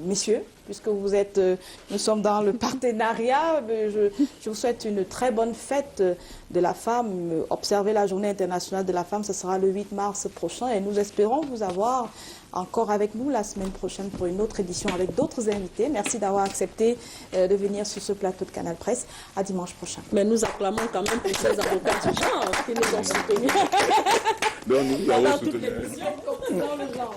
messieurs, puisque nous sommes dans le partenariat. Je vous souhaite une très bonne fête de la femme. Observez la Journée internationale de la femme, ce sera le 8 mars prochain et nous espérons vous avoir encore avec nous la semaine prochaine pour une autre édition avec d'autres invités. Merci d'avoir accepté de venir sur ce plateau de Canal Presse. À dimanche prochain. Mais nous acclamons quand même pour ces avocats du genre qui nous ont soutenus. Donc, nous avons soutenu. Dans le genre.